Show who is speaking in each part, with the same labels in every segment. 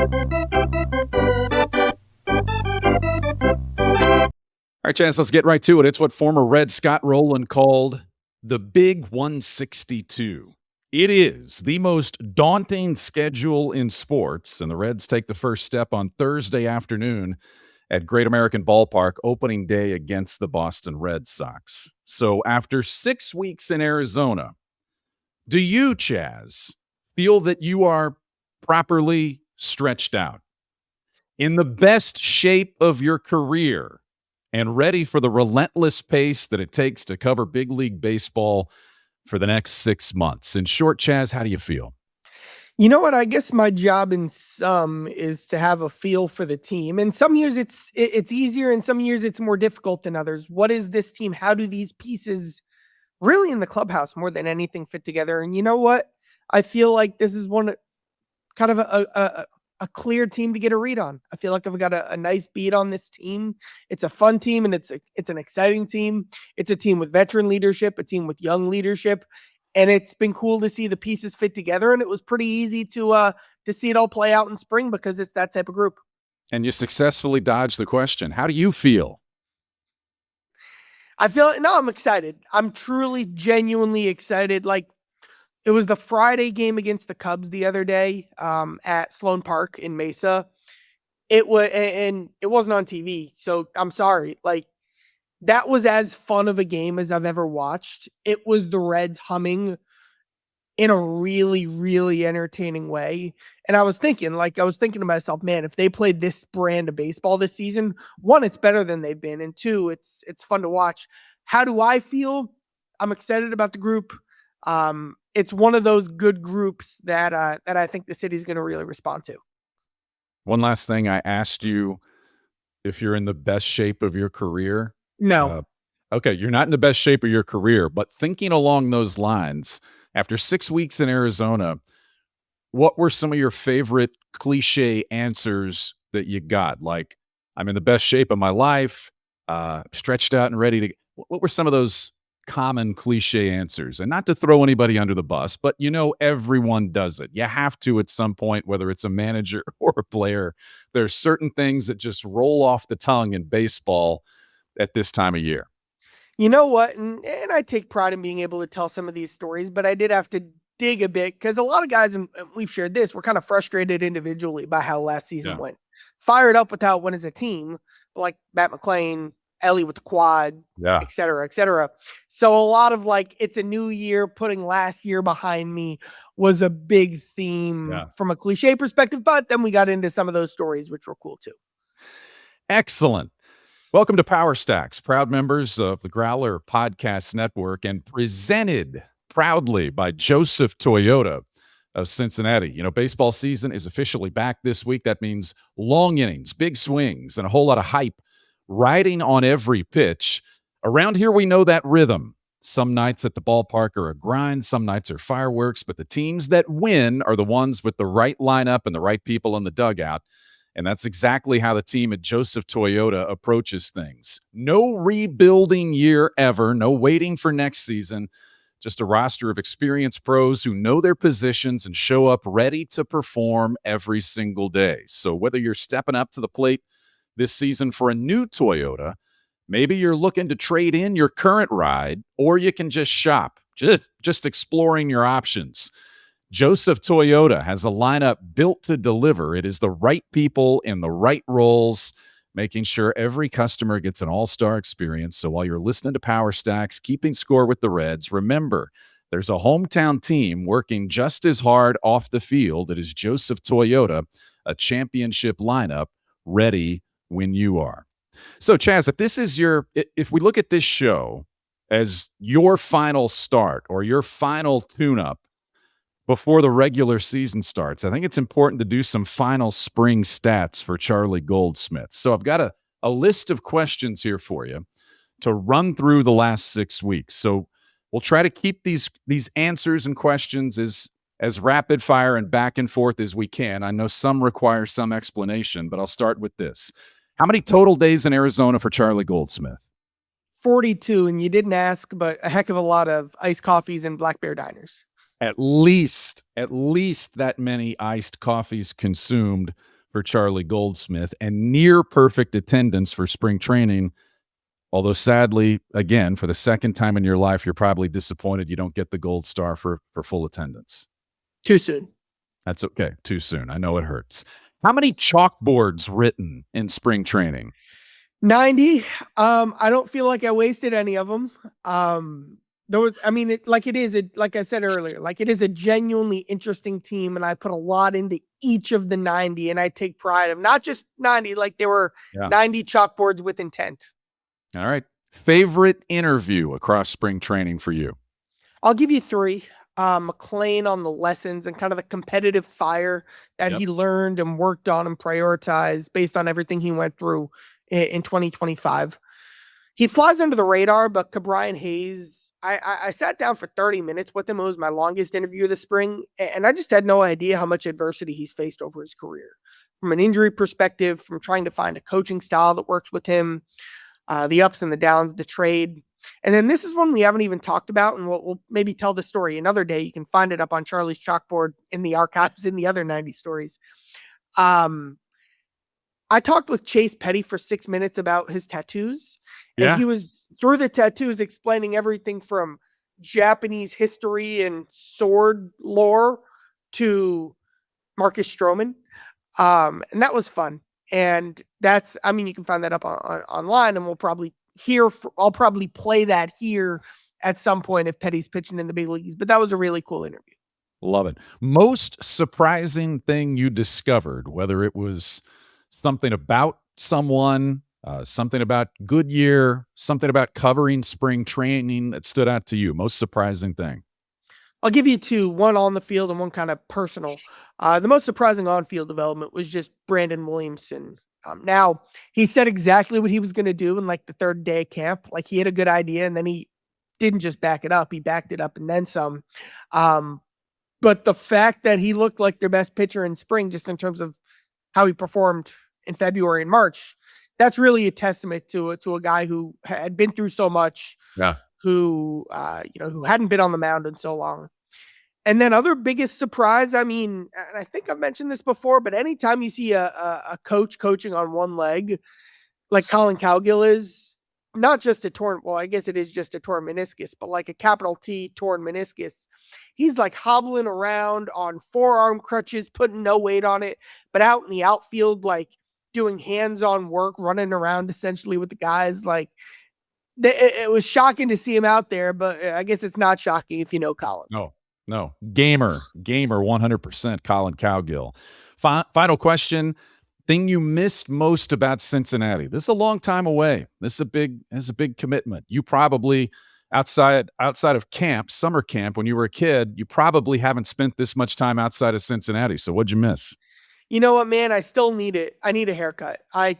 Speaker 1: All right, Chance, let's get right to it. It's what former Red Scott Rowland called the Big 162. It is the most daunting schedule in sports, and the Reds take the first step on Thursday afternoon at Great American Ballpark, opening day against the Boston Red Sox. So after 6 weeks in Arizona, do you, Chaz, feel that you are properly stretched out, in the best shape of your career, and ready for the relentless pace that it takes to cover big league baseball for the next 6 months? In short, Chaz, how do you feel?
Speaker 2: You know what? I guess my job in some is to have a feel for the team. And some years it's easier, and some years it's more difficult than others. What is this team? How do these pieces really in the clubhouse more than anything fit together? And you know what? I feel like this is one kind of a clear team to get a read on. I feel like I've got a nice beat on this team. It's a fun team, and it's an exciting team. It's a team with veteran leadership, a team with young leadership, and it's been cool to see the pieces fit together. And it was pretty easy to see it all play out in spring because it's that type of group.
Speaker 1: And you successfully dodged the question. How do you feel?
Speaker 2: I'm excited. I'm truly, genuinely excited. Like, it was the Friday game against the Cubs the other day at Sloan Park in Mesa. It wasn't on TV, so I'm sorry. Like, that was as fun of a game as I've ever watched. It was the Reds humming in a really, really entertaining way. And I was thinking to myself, man, if they played this brand of baseball this season, one, it's better than they've been, and two, it's fun to watch. How do I feel? I'm excited about the group. It's one of those good groups that I think the city's going to really respond to.
Speaker 1: One last thing. I asked you if you're in the best shape of your career.
Speaker 2: No.
Speaker 1: Okay, you're not in the best shape of your career, but thinking along those lines, after 6 weeks in Arizona, what were some of your favorite cliche answers that you got? Like, I'm in the best shape of my life, stretched out and ready to. What were some of those common cliche answers? And not to throw anybody under the bus, but everyone does it. You have to at some point, whether it's a manager or a player. There's certain things that just roll off the tongue in baseball at this time of year.
Speaker 2: You know what? And I take pride in being able to tell some of these stories, but I did have to dig a bit because a lot of guys, and we've shared this, we're kind of frustrated individually by how last season went. Fired up with how it went as a team, like Matt McClain, Elly with the quad, et cetera, et cetera. So a lot of it's a new year, putting last year behind me was a big theme from a cliche perspective, but then we got into some of those stories, which were cool too.
Speaker 1: Excellent. Welcome to Power Stacks, proud members of the Growler Podcast Network, and presented proudly by Joseph Toyota of Cincinnati. Baseball season is officially back this week. That means long innings, big swings, and a whole lot of hype riding on every pitch. Around here, we know that rhythm. Some nights at the ballpark are a grind, some nights are fireworks, but the teams that win are the ones with the right lineup and the right people in the dugout. And that's exactly how the team at Joseph Toyota approaches things. No rebuilding year ever, no waiting for next season, just a roster of experienced pros who know their positions and show up ready to perform every single day. So whether you're stepping up to the plate this season for a new Toyota, maybe you're looking to trade in your current ride, or you can just shop, just exploring your options. Joseph Toyota has a lineup built to deliver. It is the right people in the right roles, making sure every customer gets an all-star experience. So while you're listening to Power Stacks, keeping score with the Reds, remember, there's a hometown team working just as hard off the field. It is Joseph Toyota, a championship lineup, ready when you are. So, Chaz, if we look at this show as your final start or your final tune-up before the regular season starts, I think it's important to do some final spring stats for Charlie Goldsmith. So I've got a list of questions here for you to run through the last 6 weeks. So we'll try to keep these answers and questions as rapid fire and back and forth as we can. I know some require some explanation, but I'll start with this. How many total days in Arizona for Charlie Goldsmith?
Speaker 2: 42, and you didn't ask, but a heck of a lot of iced coffees and Black Bear diners.
Speaker 1: At least that many iced coffees consumed for Charlie Goldsmith, and near perfect attendance for spring training. Although sadly, again, for the second time in your life, you're probably disappointed you don't get the gold star for full attendance.
Speaker 2: Too soon.
Speaker 1: That's okay. Too soon. I know it hurts. How many chalkboards written in spring training?
Speaker 2: 90. I don't feel like I wasted any of them. There was, I mean, like I said earlier, like it is a genuinely interesting team, and I put a lot into each of the 90, and I take pride of not just 90, like there were 90 chalkboards with intent.
Speaker 1: All right. Favorite interview across spring training for you?
Speaker 2: I'll give you 3. McLean on the lessons and kind of the competitive fire that he learned and worked on and prioritized based on everything he went through in 2025. He flies under the radar, but Cabrian Hayes, I sat down for 30 minutes with him. It was my longest interview of the spring, and I just had no idea how much adversity he's faced over his career. From an injury perspective, from trying to find a coaching style that works with him, the ups and the downs, the trade. And then this is one we haven't even talked about, and we'll maybe tell the story another day. You can find it up on Charlie's chalkboard in the archives in the other 90 stories. I talked with Chase Petty for 6 minutes about his tattoos. And he was, through the tattoos, explaining everything from Japanese history and sword lore to Marcus Stroman. And that was fun. And that's, I mean, you can find that up online, and we'll probably I'll probably play that here at some point if Petty's pitching in the big leagues. But that was a really cool interview.
Speaker 1: Love it. Most surprising thing you discovered, whether it was something about someone, something about Goodyear, something about covering spring training that stood out to you. Most surprising thing.
Speaker 2: I'll give you 2, one on the field and one kind of personal. The most surprising on-field development was just Brandon Williamson. Now, he said exactly what he was going to do in like the 3rd day of camp. Like he had a good idea, and then he didn't just back it up. He backed it up and then some. But the fact that he looked like their best pitcher in spring, just in terms of how he performed in February and March, that's really a testament to a guy who had been through so much, who hadn't been on the mound in so long. And then other biggest surprise, I mean, and I think I've mentioned this before, but anytime you see a coach coaching on one leg, like Colin Cowgill is, not just a torn, well, I guess it is just a torn meniscus, but like a capital T torn meniscus, he's like hobbling around on forearm crutches, putting no weight on it, but out in the outfield, like doing hands-on work, running around essentially with the guys. Like it was shocking to see him out there, but I guess it's not shocking if you know Colin.
Speaker 1: No. Gamer 100%, Colin Cowgill. Final question. Thing you missed most about Cincinnati? This is a long time away. This is a big commitment. You probably, outside of camp, summer camp, when you were a kid, you probably haven't spent this much time outside of Cincinnati. So what'd you miss?
Speaker 2: You know what, man? I still need it. I need a haircut. I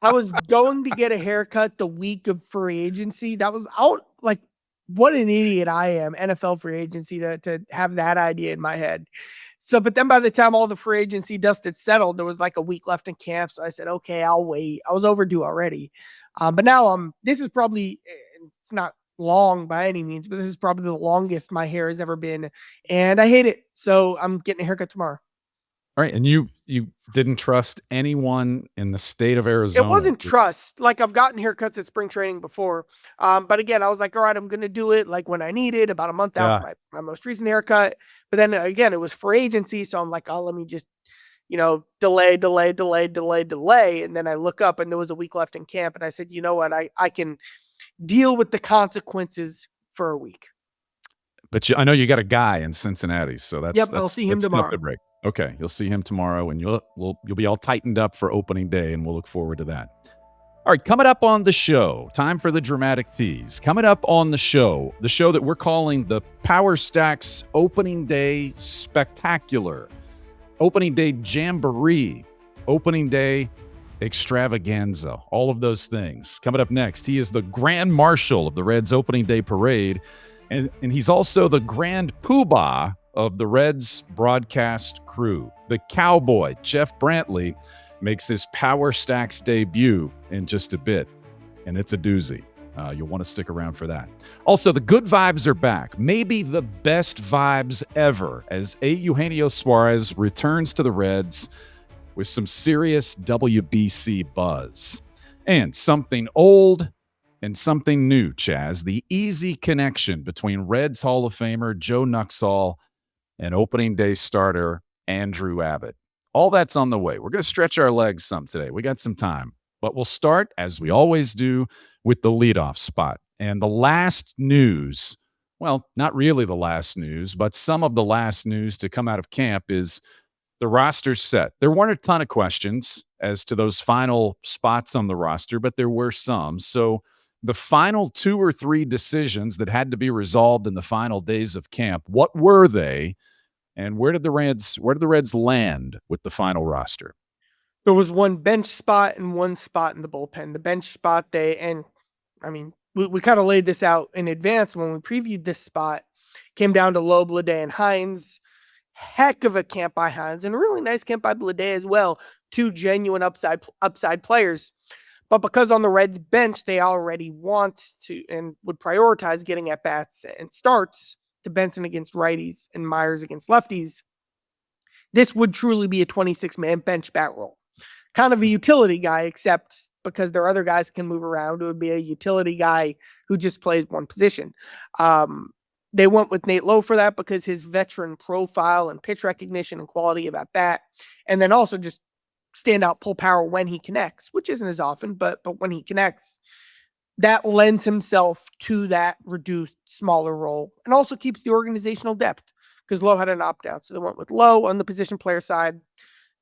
Speaker 2: was going to get a haircut the week of free agency. That was out. Like, what an idiot I am, NFL free agency, to have that idea in my head. So, but then by the time all the free agency dust had settled, there was like a week left in camp. So I said, okay, I'll wait. I was overdue already. But now this is probably, it's not long by any means, but this is probably the longest my hair has ever been. And I hate it. So I'm getting a haircut tomorrow.
Speaker 1: All right. And you didn't trust anyone in the state of Arizona.
Speaker 2: It wasn't trust. Like, I've gotten haircuts at spring training before. But again, I was like, all right, I'm going to do it like when I need it, about a month out from my most recent haircut. But then again, it was for agency. So I'm like, oh, let me just, delay. And then I look up and there was a week left in camp. And I said, you know what? I can deal with the consequences for a week.
Speaker 1: But I know you got a guy in Cincinnati. So that's
Speaker 2: I'll see him tomorrow.
Speaker 1: Okay, you'll see him tomorrow, and you'll be all tightened up for opening day, and we'll look forward to that. All right, coming up on the show, time for the dramatic tease. Coming up on the show that we're calling the Power Stacks Opening Day Spectacular, Opening Day Jamboree, Opening Day Extravaganza, all of those things. Coming up next, he is the Grand Marshal of the Reds Opening Day Parade, and he's also the Grand Poobah of the Reds broadcast crew. The Cowboy, Jeff Brantley, makes his Power Stacks debut in just a bit, and it's a doozy. You'll want to stick around for that. Also, the good vibes are back. Maybe the best vibes ever as Eugenio Suarez returns to the Reds with some serious WBC buzz. And something old and something new, Chaz. The easy connection between Reds Hall of Famer Joe Nuxhall and opening day starter Andrew Abbott. All that's on the way. We're going to stretch our legs some today. We got some time. But we'll start, as we always do, with the leadoff spot. And the last news, well, not really the last news, but some of the last news to come out of camp is the roster's set. There weren't a ton of questions as to those final spots on the roster, but there were some. So the final 2 or 3 decisions that had to be resolved in the final days of camp, what were they? And where did the Reds land with the final roster?
Speaker 2: There was one bench spot and one spot in the bullpen. The bench spot, we kind of laid this out in advance when we previewed this spot. Came down to Lowe, Blade, and Hines. Heck of a camp by Hines, and a really nice camp by Blade as well. 2 genuine upside players. But because on the Reds bench, they already want to and would prioritize getting at-bats and starts to Benson against righties and Myers against lefties, this would truly be a 26-man bench bat roll. Kind of a utility guy, except because their other guys can move around, it would be a utility guy who just plays one position. They went with Nate Lowe for that because his veteran profile and pitch recognition and quality of at-bat, and then also just standout pull power when he connects, which isn't as often, but when he connects, that lends himself to that reduced, smaller role and also keeps the organizational depth because Lowe had an opt-out. So they went with Lowe on the position player side.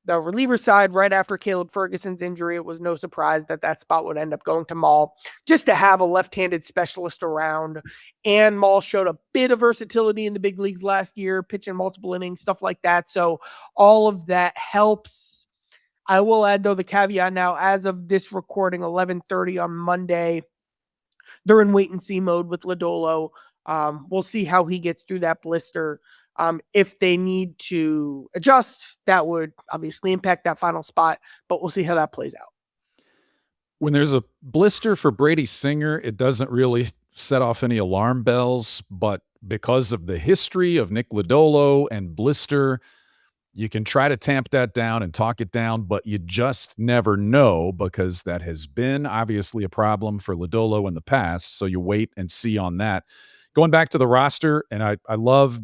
Speaker 2: The reliever side, right after Caleb Ferguson's injury, it was no surprise that spot would end up going to Maul, just to have a left-handed specialist around. And Maul showed a bit of versatility in the big leagues last year, pitching multiple innings, stuff like that. So all of that helps. I will add, though, the caveat now, as of this recording, 11:30 on Monday, they're in wait-and-see mode with Lodolo. We'll see how he gets through that blister. If they need to adjust, that would obviously impact that final spot, but we'll see how that plays out.
Speaker 1: When there's a blister for Brady Singer, it doesn't really set off any alarm bells, but because of the history of Nick Lodolo and blister, you can try to tamp that down and talk it down, but you just never know because that has been obviously a problem for Lodolo in the past, so you wait and see on that. Going back to the roster, and I love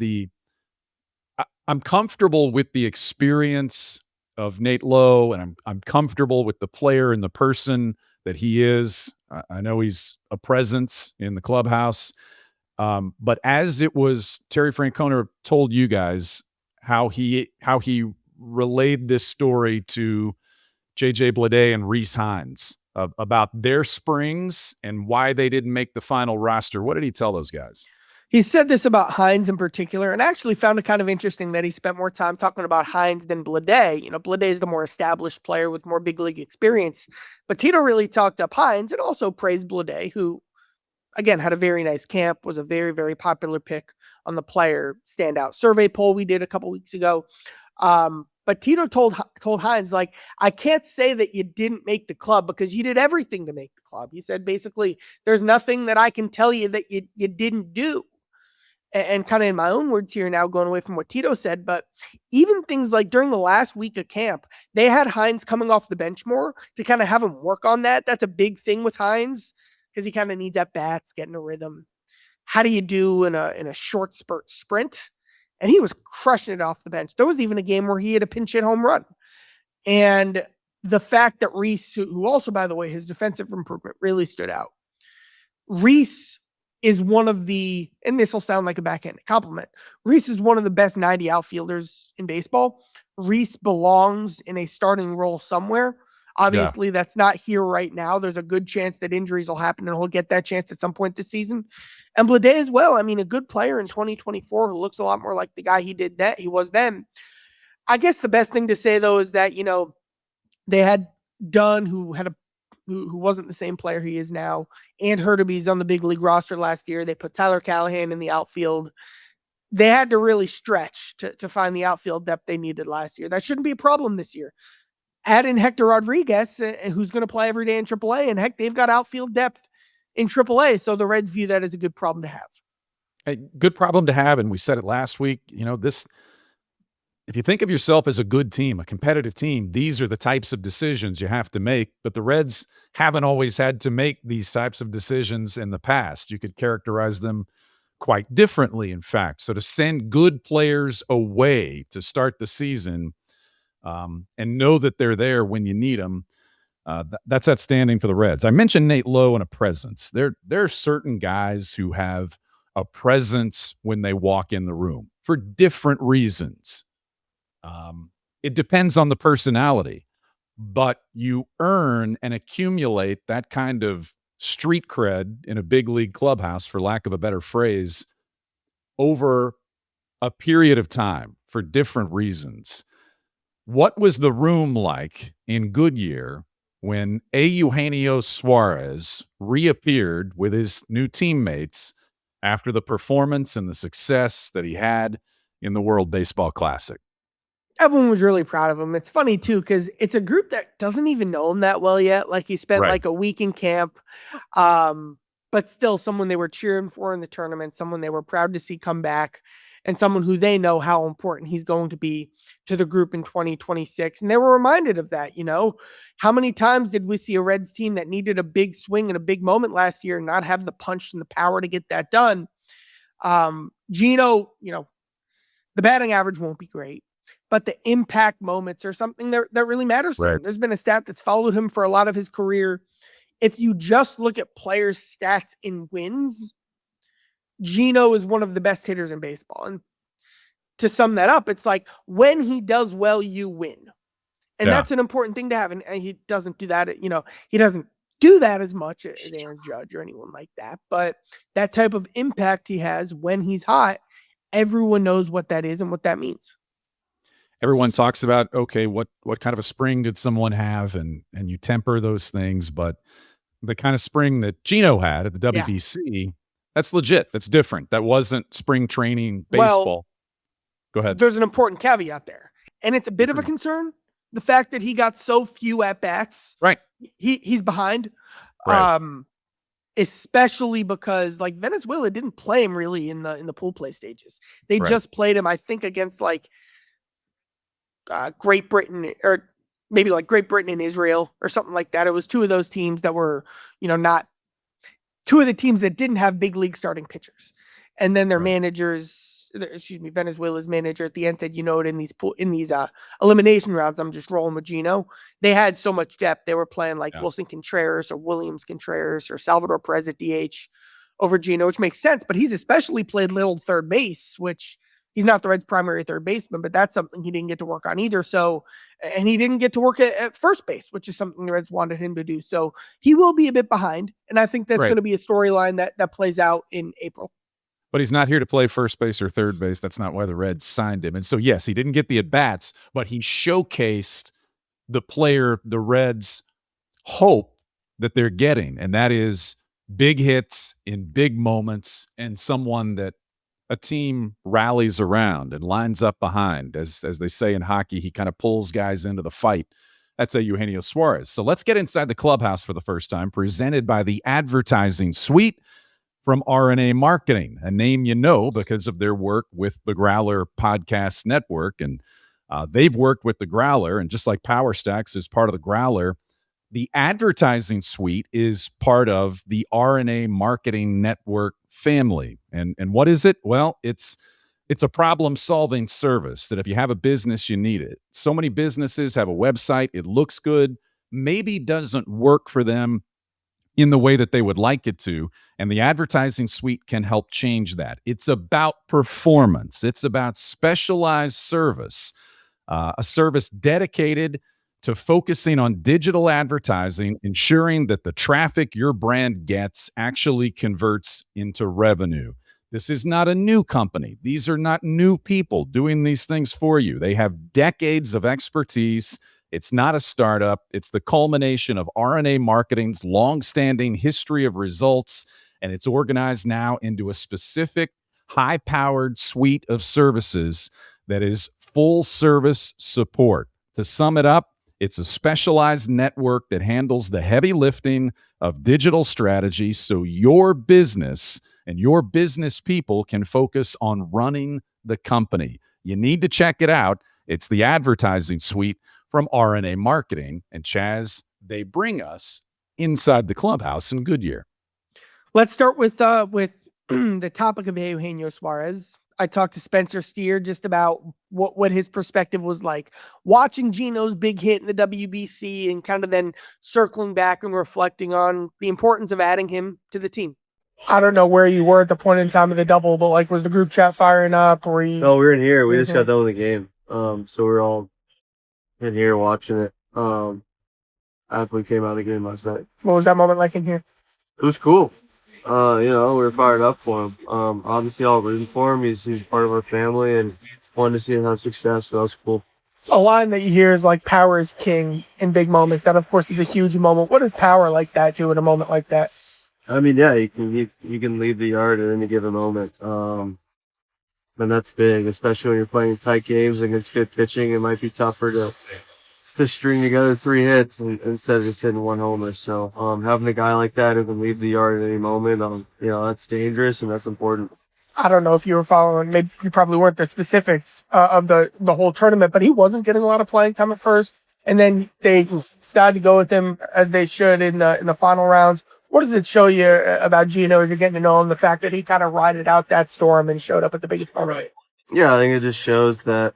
Speaker 1: I'm comfortable with the experience of Nate Lowe, and I'm comfortable with the player and the person that he is. I know he's a presence in the clubhouse. But as it was, Terry Francona told you guys how he relayed this story to JJ Bleday and Reese Hines about their springs and why they didn't make the final roster. What did he tell those guys?
Speaker 2: He said this about Hines in particular, and I actually found it kind of interesting that he spent more time talking about Hines than Bleday. Bleday is the more established player with more big league experience, but Tito really talked up Hines and also praised Bleday, who, again, had a very nice camp, was a very, very popular pick on the player standout survey poll we did a couple weeks ago. But Tito told Hines, like, I can't say that you didn't make the club because you did everything to make the club. He said, basically, there's nothing that I can tell you that you didn't do. And kind of in my own words here now, going away from what Tito said, but even things like during the last week of camp, they had Hines coming off the bench more to kind of have him work on that. That's a big thing with Hines because he kind of needs at bats, getting a rhythm. How do you do in a short sprint? And he was crushing it off the bench. There was even a game where he had a pinch hit home run. And the fact that Reese, who also, by the way, his defensive improvement really stood out. Reese is one of the, and this will sound like a backhanded compliment, Reese is one of the best 90 outfielders in baseball. Reese belongs in a starting role somewhere. Obviously, That's not here right now. There's a good chance that injuries will happen and he'll get that chance at some point this season. And Bleday as well. I mean, a good player in 2024 who looks a lot more like the guy he was then. I guess the best thing to say, though, is that, they had Dunn, who wasn't the same player he is now, and Hurtubise on the big league roster last year. They put Tyler Callahan in the outfield. They had to really stretch to find the outfield depth they needed last year. That shouldn't be a problem this year. Add in Hector Rodriguez, who's going to play every day in AAA, and heck, they've got outfield depth in AAA. So the Reds view that as a good problem to have.
Speaker 1: A good problem to have, and we said it last week. If you think of yourself as a good team, a competitive team, these are the types of decisions you have to make. But the Reds haven't always had to make these types of decisions in the past. You could characterize them quite differently, in fact. So to send good players away to start the season and know that they're there when you need them, that's outstanding for the Reds. I mentioned Nate Lowe and a presence. There are certain guys who have a presence when they walk in the room for different reasons. It depends on the personality, but you earn and accumulate that kind of street cred in a big league clubhouse, for lack of a better phrase, over a period of time for different reasons. What was the room like in Goodyear when Eugenio Suarez reappeared with his new teammates after the performance and the success that he had in the World Baseball Classic?
Speaker 2: Everyone was really proud of him. It's funny too, because it's a group that doesn't even know him that well yet. Like, he spent like a week in camp, but still someone they were cheering for in the tournament, someone they were proud to see come back, and someone who they know how important he's going to be to the group in 2026. And they were reminded of that. How many times did we see a Reds team that needed a big swing and a big moment last year not have the punch and the power to get that done? Gino, the batting average won't be great, but the impact moments are something that really matters to him. There's been a stat that's followed him for a lot of his career. If you just look at players' stats in wins, Gino is one of the best hitters in baseball. And to sum that up, it's like, when he does well, you win. And that's an important thing to have. And he doesn't do that. He doesn't do that as much as Aaron Judge or anyone like that. But that type of impact he has when he's hot, everyone knows what that is and what that means.
Speaker 1: Everyone talks about, okay, what kind of a spring did someone have? And you temper those things. But the kind of spring that Gino had at the WBC, that's legit. That's different. That wasn't spring training baseball.
Speaker 2: Well,
Speaker 1: go ahead.
Speaker 2: There's an important caveat there. And it's a bit of a concern. The fact that he got so few at-bats.
Speaker 1: Right.
Speaker 2: He's behind.
Speaker 1: Right.
Speaker 2: Especially because, like, Venezuela didn't play him really in the pool play stages. They just played him, I think, against like Great Britain, or maybe like Great Britain and Israel or something like that. It was two of those teams that were, not two of the teams that didn't have big league starting pitchers. And then their Venezuela's manager at the end said, in these elimination rounds, I'm just rolling with Gino. They had so much depth. They were playing like Wilson Contreras or Williams Contreras or Salvador Perez at DH over Gino, which makes sense. But he's especially played little third base, which he's not the Reds' primary third baseman, but that's something he didn't get to work on either. So, and he didn't get to work at first base, which is something the Reds wanted him to do. So he will be a bit behind. And I think that's going to be a storyline that plays out in April.
Speaker 1: But he's not here to play first base or third base. That's not why the Reds signed him. And so, yes, he didn't get the at-bats, but he showcased the player the Reds hope that they're getting, and that is big hits in big moments and someone that a team rallies around and lines up behind. As they say in hockey, he kind of pulls guys into the fight. That's Eugenio Suarez. So let's get inside the clubhouse for the first time, presented by the Advertising Suite from RNA Marketing, a name you know because of their work with the Growler Podcast Network. And they've worked with the Growler, and just like Power Stacks is part of the Growler, the Advertising Suite is part of the RNA Marketing Network family. And what is it? Well, it's a problem-solving service that if you have a business, you need it. So many businesses have a website. It looks good, maybe doesn't work for them in the way that they would like it to, and the Advertising Suite can help change that. It's about performance. It's about specialized service, a service dedicated to focusing on digital advertising, ensuring that the traffic your brand gets actually converts into revenue. This is not a new company. These are not new people doing these things for you. They have decades of expertise. It's not a startup. It's the culmination of RNA Marketing's long-standing history of results, and it's organized now into a specific high-powered suite of services that is full-service support. To sum it up, It's a specialized network that handles the heavy lifting of digital strategy so your business and your business people can focus on running the company. You need to check it out. It's the advertising suite from RNA Marketing. And Chaz, they bring us inside the clubhouse in Goodyear.
Speaker 2: Let's start with the topic of Eugenio Suarez. I talked to Spencer Steer just about what his perspective was like watching Gino's big hit in the WBC and kind of then circling back and reflecting on the importance of adding him to the team. I don't know where you were at the point in time of the double, but like, was the group chat firing up? Or you...
Speaker 3: No, we were in here. We just got done with the game. So we're all in here watching it. After we came out of the game last night.
Speaker 2: What was that moment like in here?
Speaker 3: It was cool. We were fired up for him. Obviously all rooting for him. He's part of our family and wanted to see him have success, so that was cool.
Speaker 2: A line that you hear is like power is king in big moments. That of course is a huge moment. What does power like that do in a moment like that?
Speaker 3: I mean, yeah, you can leave the yard at any given moment. And that's big, especially when you're playing tight games against good pitching. It might be tougher to string together 3 hits instead of just hitting 1 homer. So having a guy like that who can leave the yard at any moment, that's dangerous and that's important.
Speaker 2: I don't know if you were following, maybe you probably weren't, the specifics of the whole tournament, but he wasn't getting a lot of playing time at first. And then they decided to go with him as they should in the final rounds. What does it show you about Gino as you're getting to know him, the fact that he kind of rided out that storm and showed up at the biggest moment? Right.
Speaker 3: Yeah, I think it just shows that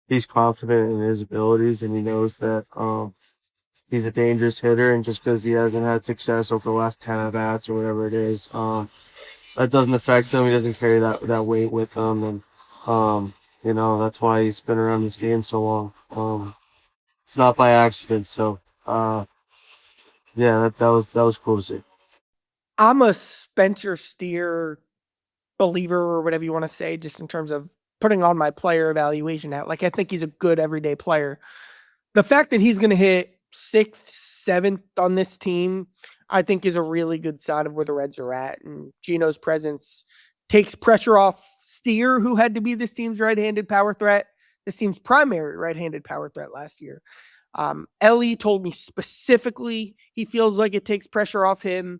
Speaker 3: he's confident in his abilities and he knows that he's a dangerous hitter, and just because he hasn't had success over the last 10 at-bats or whatever it is, that doesn't affect him. He doesn't carry that weight with him, and that's why he's been around this game so long. It's not by accident, so that was cool to see.
Speaker 2: I'm a Spencer Steer believer, or whatever you want to say, just in terms of putting on my player evaluation hat. Like, I think he's a good everyday player. The fact that he's going to hit 6th, 7th on this team, I think is a really good sign of where the Reds are at. And Gino's presence takes pressure off Steer, who had to be this team's right-handed power threat, this team's primary right-handed power threat last year. Elly told me specifically he feels like it takes pressure off him.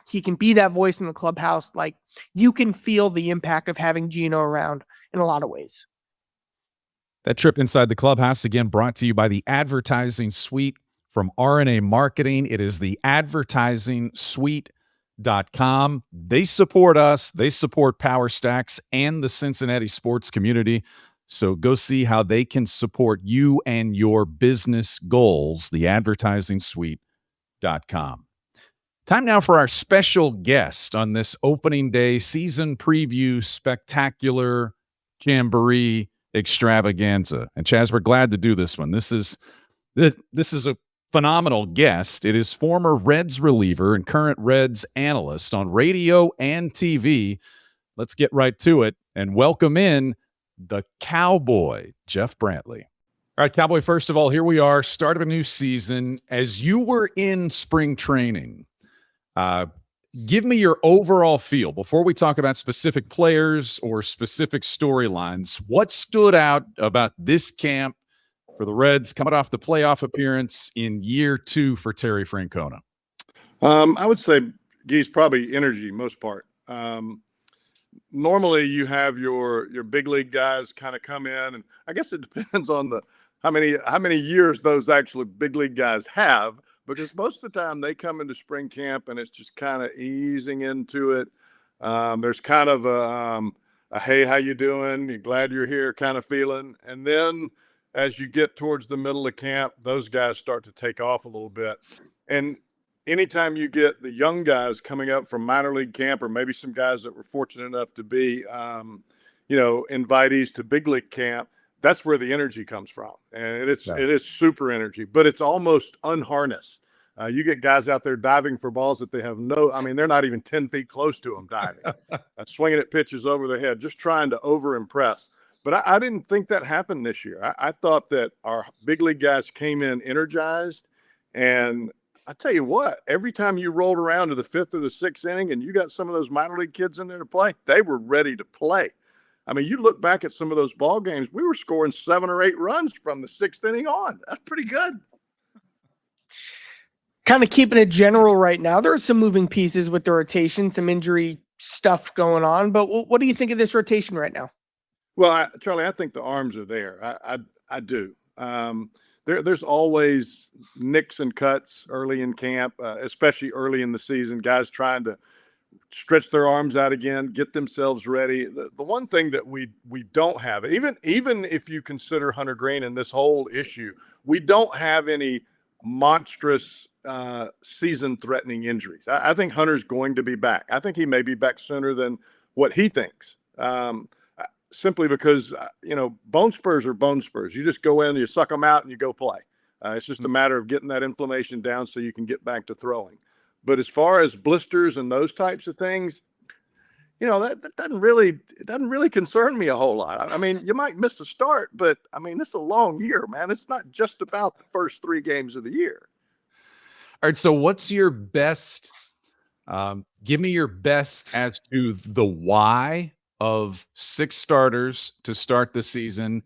Speaker 2: He can be that voice in the clubhouse. Like, you can feel the impact of having Gino around in a lot of ways.
Speaker 1: That trip inside the clubhouse, again, brought to you by the advertising suite from RNA Marketing. It is the advertising suite.com. They support us. They support Power Stacks and the Cincinnati sports community. So go see how they can support you and your business goals, the advertising suite.com. Time now for our special guest on this opening day season preview spectacular jamboree extravaganza. And Chaz, we're glad to do this one. This is a phenomenal guest. It is former Reds reliever and current Reds analyst on radio and TV. Let's get right to it and welcome in the Cowboy, Jeff Brantley. All right, Cowboy, first of all, here we are, start of a new season. As you were in spring training, give me your overall feel before we talk about specific players or specific storylines. What stood out about this camp for the Reds coming off the playoff appearance in year 2 for Terry Francona?
Speaker 4: I would say, Geese, probably energy most part. Normally you have your big league guys kind of come in, and I guess it depends on how many years those actually big league guys have. Because most of the time they come into spring camp and it's just kind of easing into it. There's kind of a hey, how you doing? You glad you're here kind of feeling. And then as you get towards the middle of camp, those guys start to take off a little bit. And anytime you get the young guys coming up from minor league camp, or maybe some guys that were fortunate enough to be, invitees to big league camp, that's where the energy comes from. And it is super energy, but it's almost unharnessed. You get guys out there diving for balls that they have they're not even 10 feet close to them diving, swinging at pitches over their head, just trying to over impress. But I didn't think that happened this year. I thought that our big league guys came in energized. And I tell you what, every time you rolled around to the 5th or the 6th inning and you got some of those minor league kids in there to play, they were ready to play. I mean, you look back at some of those ball games, we were scoring 7 or 8 runs from the 6th inning on. That's pretty good.
Speaker 2: Kind of keeping it general right now. There are some moving pieces with the rotation, some injury stuff going on. But what do you think of this rotation right now?
Speaker 4: Well, Charlie, I think the arms are there. I do. There's always nicks and cuts early in camp, especially early in the season. Guys trying to stretch their arms out again, get themselves ready. The one thing that we don't have, even if you consider Hunter Green and this whole issue, we don't have any monstrous season-threatening injuries. I think Hunter's going to be back. I think he may be back sooner than what he thinks. Simply because, bone spurs are bone spurs. You just go in, you suck them out, and you go play. It's just a matter of getting that inflammation down so you can get back to throwing. But as far as blisters and those types of things, that doesn't really concern me a whole lot. I mean, you might miss a start, but I mean, it's a long year, man. It's not just about the first 3 games of the year.
Speaker 1: All right. So what's your best? Give me your best as to the why of 6 starters to start the season,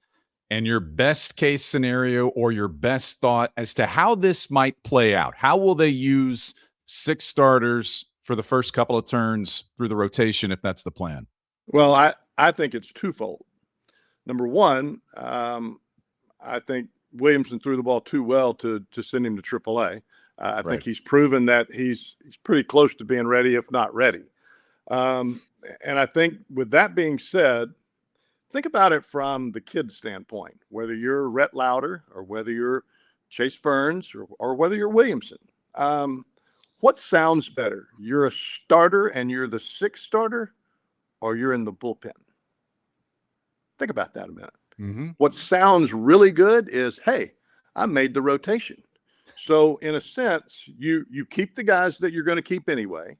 Speaker 1: and your best case scenario or your best thought as to how this might play out. How will they use 6 starters for the first couple of turns through the rotation, if that's the plan?
Speaker 4: Well, I think it's twofold. Number one, I think Williamson threw the ball too well to send him to AAA. I think he's proven that he's pretty close to being ready, if not ready. And I think with that being said, think about it from the kid's standpoint, whether you're Rhett Lauder or whether you're Chase Burns or whether you're Williamson. What sounds better? You're a starter and you're the 6th starter, or you're in the bullpen? Think about that a minute.
Speaker 1: Mm-hmm.
Speaker 4: What sounds really good is, hey, I made the rotation. So in a sense, you keep the guys that you're going to keep anyway.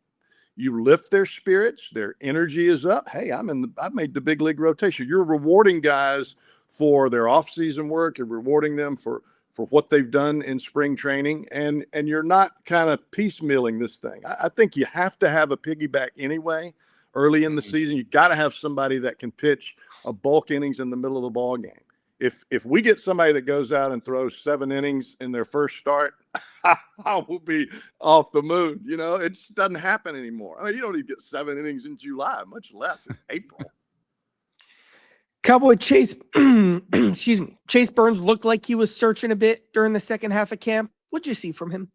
Speaker 4: You lift their spirits, their energy is up. Hey, I made the big league rotation. You're rewarding guys for their off-season work. You're rewarding them for what they've done in spring training, and you're not kind of piecemealing this thing. I think you have to have a piggyback anyway early in the season. You got to have somebody that can pitch a bulk innings in the middle of the ball game. If we get somebody that goes out and throws 7 innings in their first start, I will be off the moon. It just doesn't happen anymore. I mean, you don't even get 7 innings in July, much less in April.
Speaker 2: Cowboy Chase, excuse me, Chase Burns looked like he was searching a bit during the second half of camp. What'd you see from him?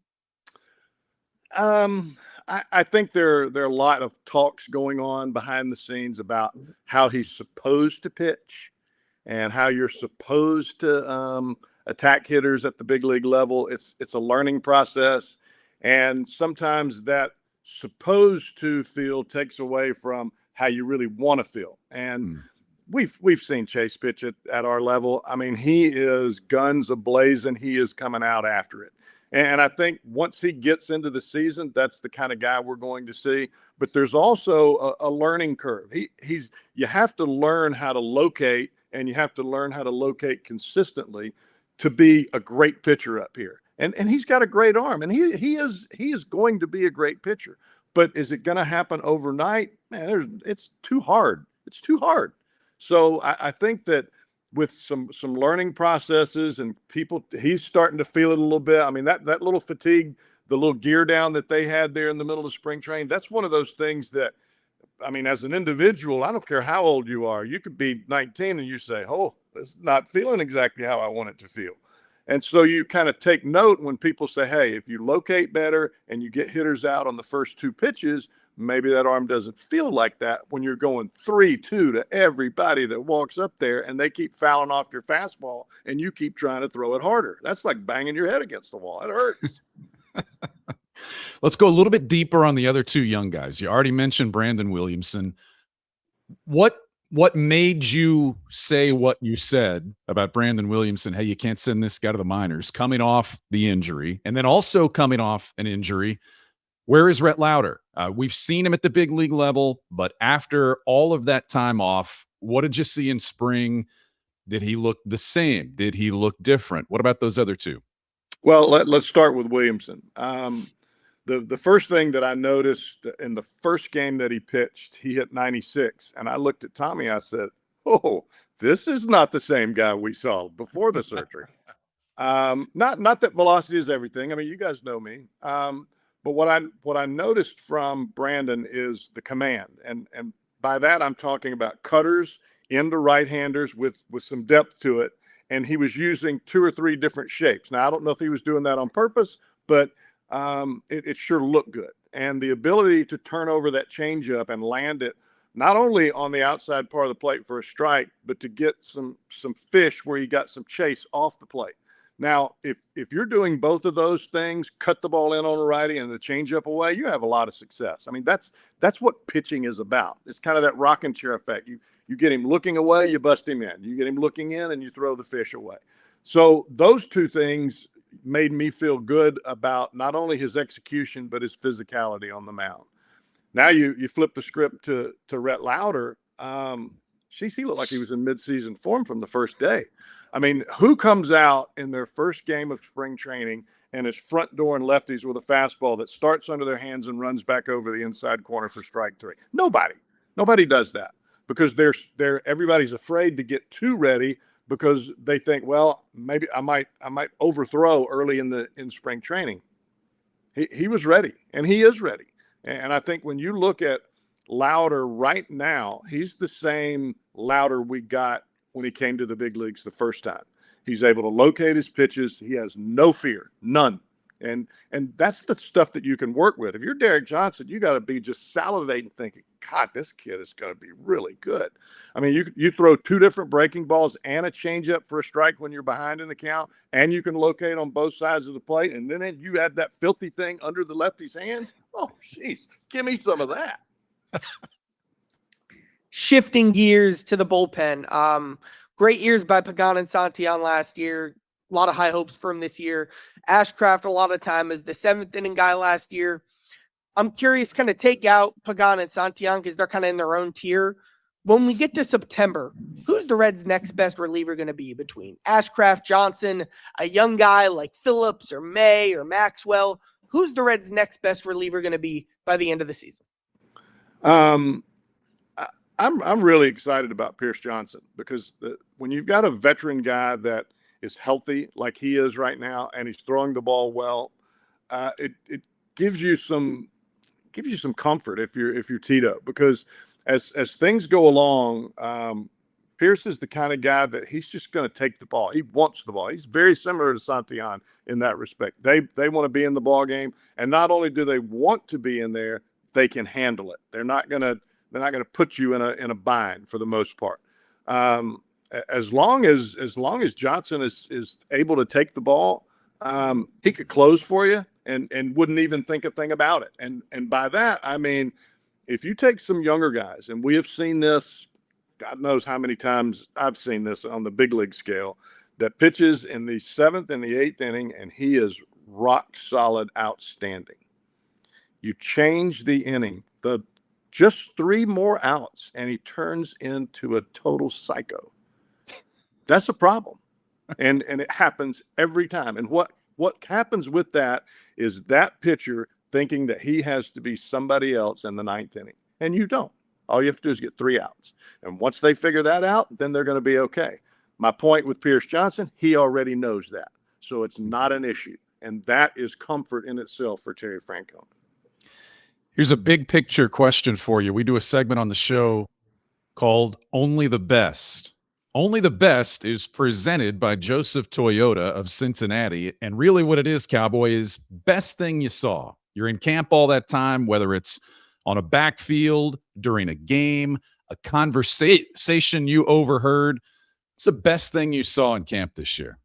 Speaker 4: I think there are a lot of talks going on behind the scenes about how he's supposed to pitch and how you're supposed to attack hitters at the big league level. It's a learning process, and sometimes that supposed to feel takes away from how you really want to feel. And we've seen Chase pitch at our level. I mean, he is guns a-blazing. He is coming out after it. And I think once he gets into the season, that's the kind of guy we're going to see. But there's also a learning curve. You have to learn how to locate, and you have to learn how to locate consistently to be a great pitcher up here. And he's got a great arm, and he is going to be a great pitcher. But is it going to happen overnight? Man, it's too hard. It's too hard. So I think that with some learning processes and people, he's starting to feel it a little bit. I mean, that little fatigue, the little gear down that they had there in the middle of spring training, that's one of those things that, I mean, as an individual, I don't care how old you are. You could be 19 and you say, oh, it's not feeling exactly how I want it to feel. And so you kind of take note when people say, hey, if you locate better and you get hitters out on the first 2 pitches, maybe that arm doesn't feel like that when you're going 3-2 to everybody that walks up there and they keep fouling off your fastball and you keep trying to throw it harder. That's like banging your head against the wall. It hurts.
Speaker 1: Let's go a little bit deeper on the other 2 young guys. You already mentioned Brandon Williamson. What made you say what you said about Brandon Williamson? Hey, you can't send this guy to the minors, coming off the injury, and then also coming off an injury. Where is Rhett Lauder? We've seen him at the big league level, but after all of that time off, what did you see in spring? Did he look the same? Did he look different? What about those other 2?
Speaker 4: Well, let's start with Williamson. The first thing that I noticed in the first game that he pitched, he hit 96. And I looked at Tommy, I said, oh, this is not the same guy we saw before the surgery. Not that velocity is everything. I mean, you guys know me. But what I noticed from Brandon is the command, and by that I'm talking about cutters into right-handers with some depth to it, and he was using 2 or 3 different shapes. Now I don't know if he was doing that on purpose, but it sure looked good, and the ability to turn over that changeup and land it not only on the outside part of the plate for a strike, but to get some fish where you got some chase off the plate. Now, if you're doing both of those things, cut the ball in on a righty and the changeup away, you have a lot of success. I mean, that's what pitching is about. It's kind of that rocking chair effect. You get him looking away, you bust him in. You get him looking in, and you throw the fish away. So those 2 things made me feel good about not only his execution, but his physicality on the mound. Now you flip the script to Rhett Lauder. He looked like he was in midseason form from the first day. I mean, who comes out in their first game of spring training and is front door and lefties with a fastball that starts under their hands and runs back over the inside corner for strike 3? Nobody does that, because everybody's afraid to get too ready, because they think, well, maybe I might overthrow early in spring training. He was ready, and he is ready. And I think when you look at Lauder right now, he's the same Lauder we got when he came to the big leagues the first time. He's able to locate his pitches. He has no fear, none. And that's the stuff that you can work with. If you're Derek Johnson, you got to be just salivating, thinking, God, this kid is going to be really good. I mean, you throw 2 different breaking balls and a changeup for a strike when you're behind in the count, and you can locate on both sides of the plate, and then you add that filthy thing under the lefty's hands. Oh, jeez, give me some of that.
Speaker 2: Shifting gears to the bullpen. Great years by Pagan and Santillan last year. A lot of high hopes for him this year. Ashcraft a lot of time as the 7th inning guy last year. I'm curious, kind of take out Pagan and Santillan because they're kind of in their own tier. When we get to September, who's the Reds' next best reliever going to be between Ashcraft, Johnson, a young guy like Phillips or May or Maxwell? Who's the Reds' next best reliever going to be by the end of the season?
Speaker 4: I'm really excited about Pierce Johnson, because when you've got a veteran guy that is healthy like he is right now, and he's throwing the ball well, it gives you some comfort if you're Tito, because as things go along, Pierce is the kind of guy that he's just going to take the ball. He wants the ball. He's very similar to Santillan in that respect. They want to be in the ball game, and not only do they want to be in there, they can handle it. They're not going to put you in a bind for the most part. As long as Johnson is able to take the ball, he could close for you and wouldn't even think a thing about it. And by that, I mean, if you take some younger guys, and we have seen this, God knows how many times I've seen this on the big league scale, that pitches in the 7th and the 8th inning, and he is rock solid, outstanding. You change the inning, just 3 more outs, and he turns into a total psycho. That's a problem. And it happens every time. And what happens with that is that pitcher thinking that he has to be somebody else in the 9th inning. And you don't. All you have to do is get 3 outs. And once they figure that out, then they're going to be okay. My point with Pierce Johnson, he already knows that. So it's not an issue. And that is comfort in itself for Terry Francona.
Speaker 1: Here's a big picture question for you. We do a segment on the show called Only the Best. Only the Best is presented by Joseph Toyota of Cincinnati. And really what it is, Cowboy, is best thing you saw. You're in camp all that time, whether it's on a backfield, during a game, a conversation you overheard. It's the best thing you saw in camp this year.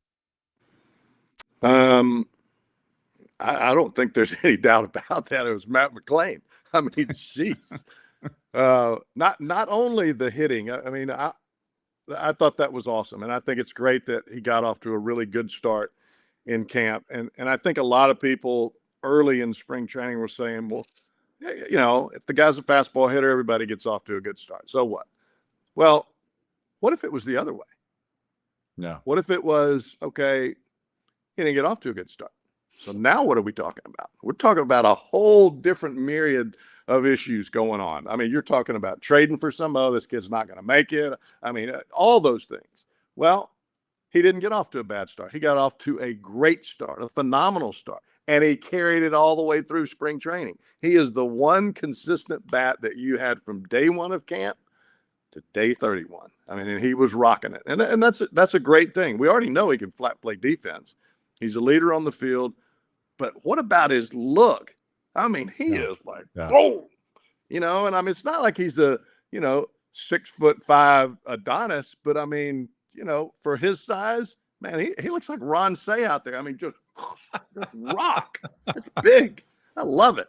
Speaker 4: I don't think there's any doubt about that. It was Matt McClain. I mean, jeez. Not only the hitting. I mean, I thought that was awesome, and I think it's great that he got off to a really good start in camp. And I think a lot of people early in spring training were saying, well, you know, if the guy's a fastball hitter, everybody gets off to a good start. So what? Well, what if it was the other way?
Speaker 1: No.
Speaker 4: What if it was, okay, he didn't get off to a good start? So now what are we talking about? We're talking about a whole different myriad of issues going on. I mean, you're talking about trading for somebody. Oh, this kid's not going to make it. I mean, all those things. Well, he didn't get off to a bad start. He got off to a great start, a phenomenal start, and he carried it all the way through spring training. He is the one consistent bat that you had from day one of camp to day 31. I mean, and he was rocking it. And that's a great thing. We already know he can flat play defense. He's a leader on the field. But what about his look? I mean, he is like, boom, and I mean, it's not like he's a, 6'5" Adonis, but I mean, for his size, man, he looks like Ron Say out there. I mean, just rock. It's big. I love it.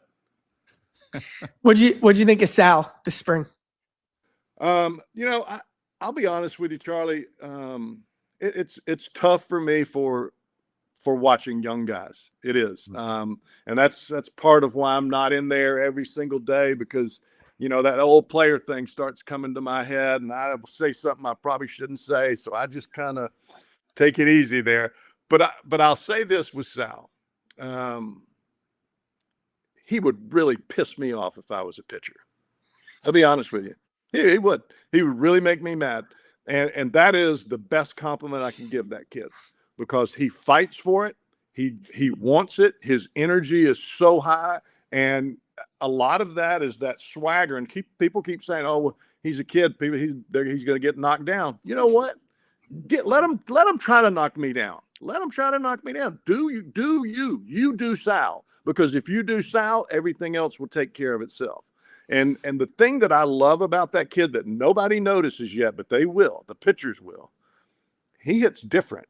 Speaker 2: What'd you think of Sal this spring?
Speaker 4: I'll be honest with you, Charlie. It's tough for me for watching young guys. It is. And that's part of why I'm not in there every single day, because, that old player thing starts coming to my head and I will say something I probably shouldn't say. So I just kind of take it easy there. But I'll say this with Sal. He would really piss me off if I was a pitcher. I'll be honest with you. He would. He would really make me mad. And that is the best compliment I can give that kid, because he fights for it. He wants it. His energy is so high. And a lot of that is that swagger. And people keep saying, oh, well, he's a kid. He's going to get knocked down. You know what? Let him try to knock me down. Let him try to knock me down. You do Sal. Because if you do Sal, everything else will take care of itself. And the thing that I love about that kid that nobody notices yet, but they will, the pitchers will, he hits different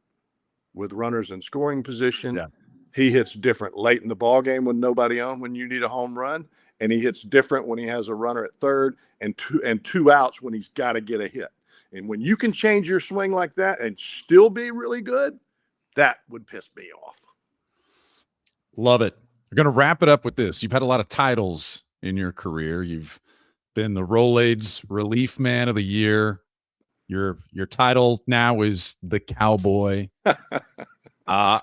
Speaker 4: with runners in scoring position. Yeah. He hits different late in the ball game when nobody on, when you need a home run. And he hits different when he has a runner at third and two outs when he's got to get a hit. And when you can change your swing like that and still be really good, that would piss me off.
Speaker 1: Love it. We're going to wrap it up with this. You've had a lot of titles in your career. You've been the Rolaids Relief Man of the Year. Your title now is the Cowboy. How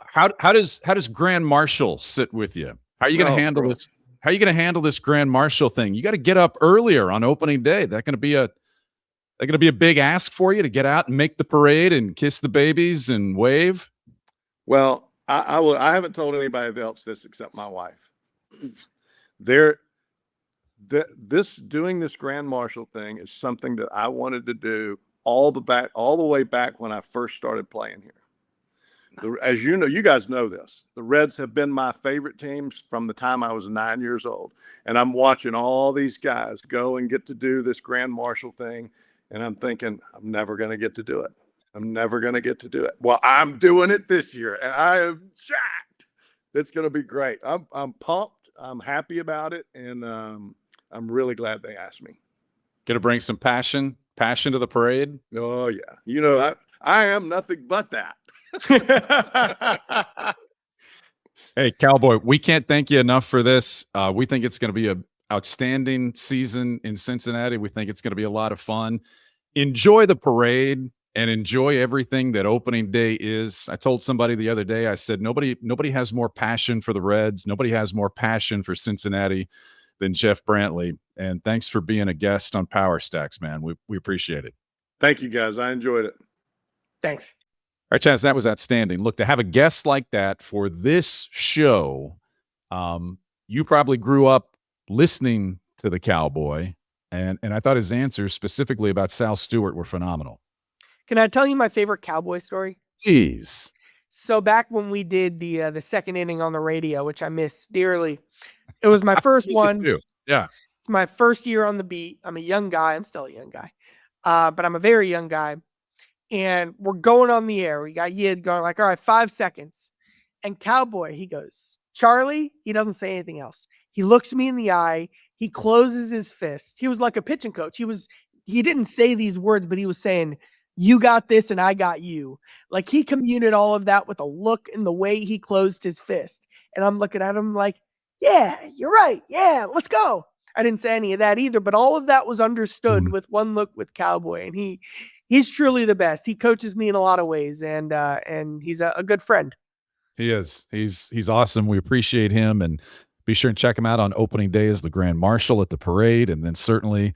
Speaker 1: does Grand Marshal sit with you? How are you going to handle this? How are you going to handle this Grand Marshal thing? You got to get up earlier on opening day. That's going to be a big ask for you to get out and make the parade and kiss the babies and wave.
Speaker 4: Well, I haven't told anybody else this except my wife. Doing this Grand Marshal thing is something that I wanted to do all the way back when I first started playing here. As you know, you guys know this. The Reds have been my favorite teams from the time I was 9 years old. And I'm watching all these guys go and get to do this Grand Marshal thing. And I'm thinking, I'm never going to get to do it. I'm never going to get to do it. Well, I'm doing it this year, and I am jacked. It's going to be great. I'm pumped. I'm happy about it, and I'm really glad they asked me.
Speaker 1: Going to bring some passion to the parade?
Speaker 4: Oh, yeah. I am nothing but that.
Speaker 1: Hey, Cowboy, we can't thank you enough for this. We think it's going to be an outstanding season in Cincinnati. We think it's going to be a lot of fun. Enjoy the parade and enjoy everything that opening day is. I told somebody the other day, I said, nobody has more passion for the Reds. Nobody has more passion for Cincinnati than Jeff Brantley. And thanks for being a guest on Power Stacks, man. We appreciate it.
Speaker 4: Thank you, guys. I enjoyed it.
Speaker 2: Thanks.
Speaker 1: All right, Chaz, that was outstanding. Look, to have a guest like that for this show, you probably grew up listening to the Cowboy, and I thought his answers specifically about Sal Stewart were phenomenal.
Speaker 2: Can I tell you my favorite Cowboy story?
Speaker 1: Please.
Speaker 2: So back when we did the second inning on the radio, which I miss dearly, it was my first one.
Speaker 1: Yeah.
Speaker 2: It's my first year on the beat. I'm a young guy. I'm still a young guy, but I'm a very young guy. And we're going on the air. We got Yid going like, all right, 5 seconds. And Cowboy, he goes, Charlie, he doesn't say anything else. He looks me in the eye. He closes his fist. He was like a pitching coach. He didn't say these words, but he was saying, you got this and I got you. Like he communicated all of that with a look and the way he closed his fist. And I'm looking at him like, yeah, you're right. Yeah, let's go. I didn't say any of that either, but all of that was understood with one look with Cowboy. And he's truly the best. He coaches me in a lot of ways, and he's a good friend.
Speaker 1: He is. He's awesome. We appreciate him. And Be sure and check him out on opening day as the Grand Marshal at the parade, and then certainly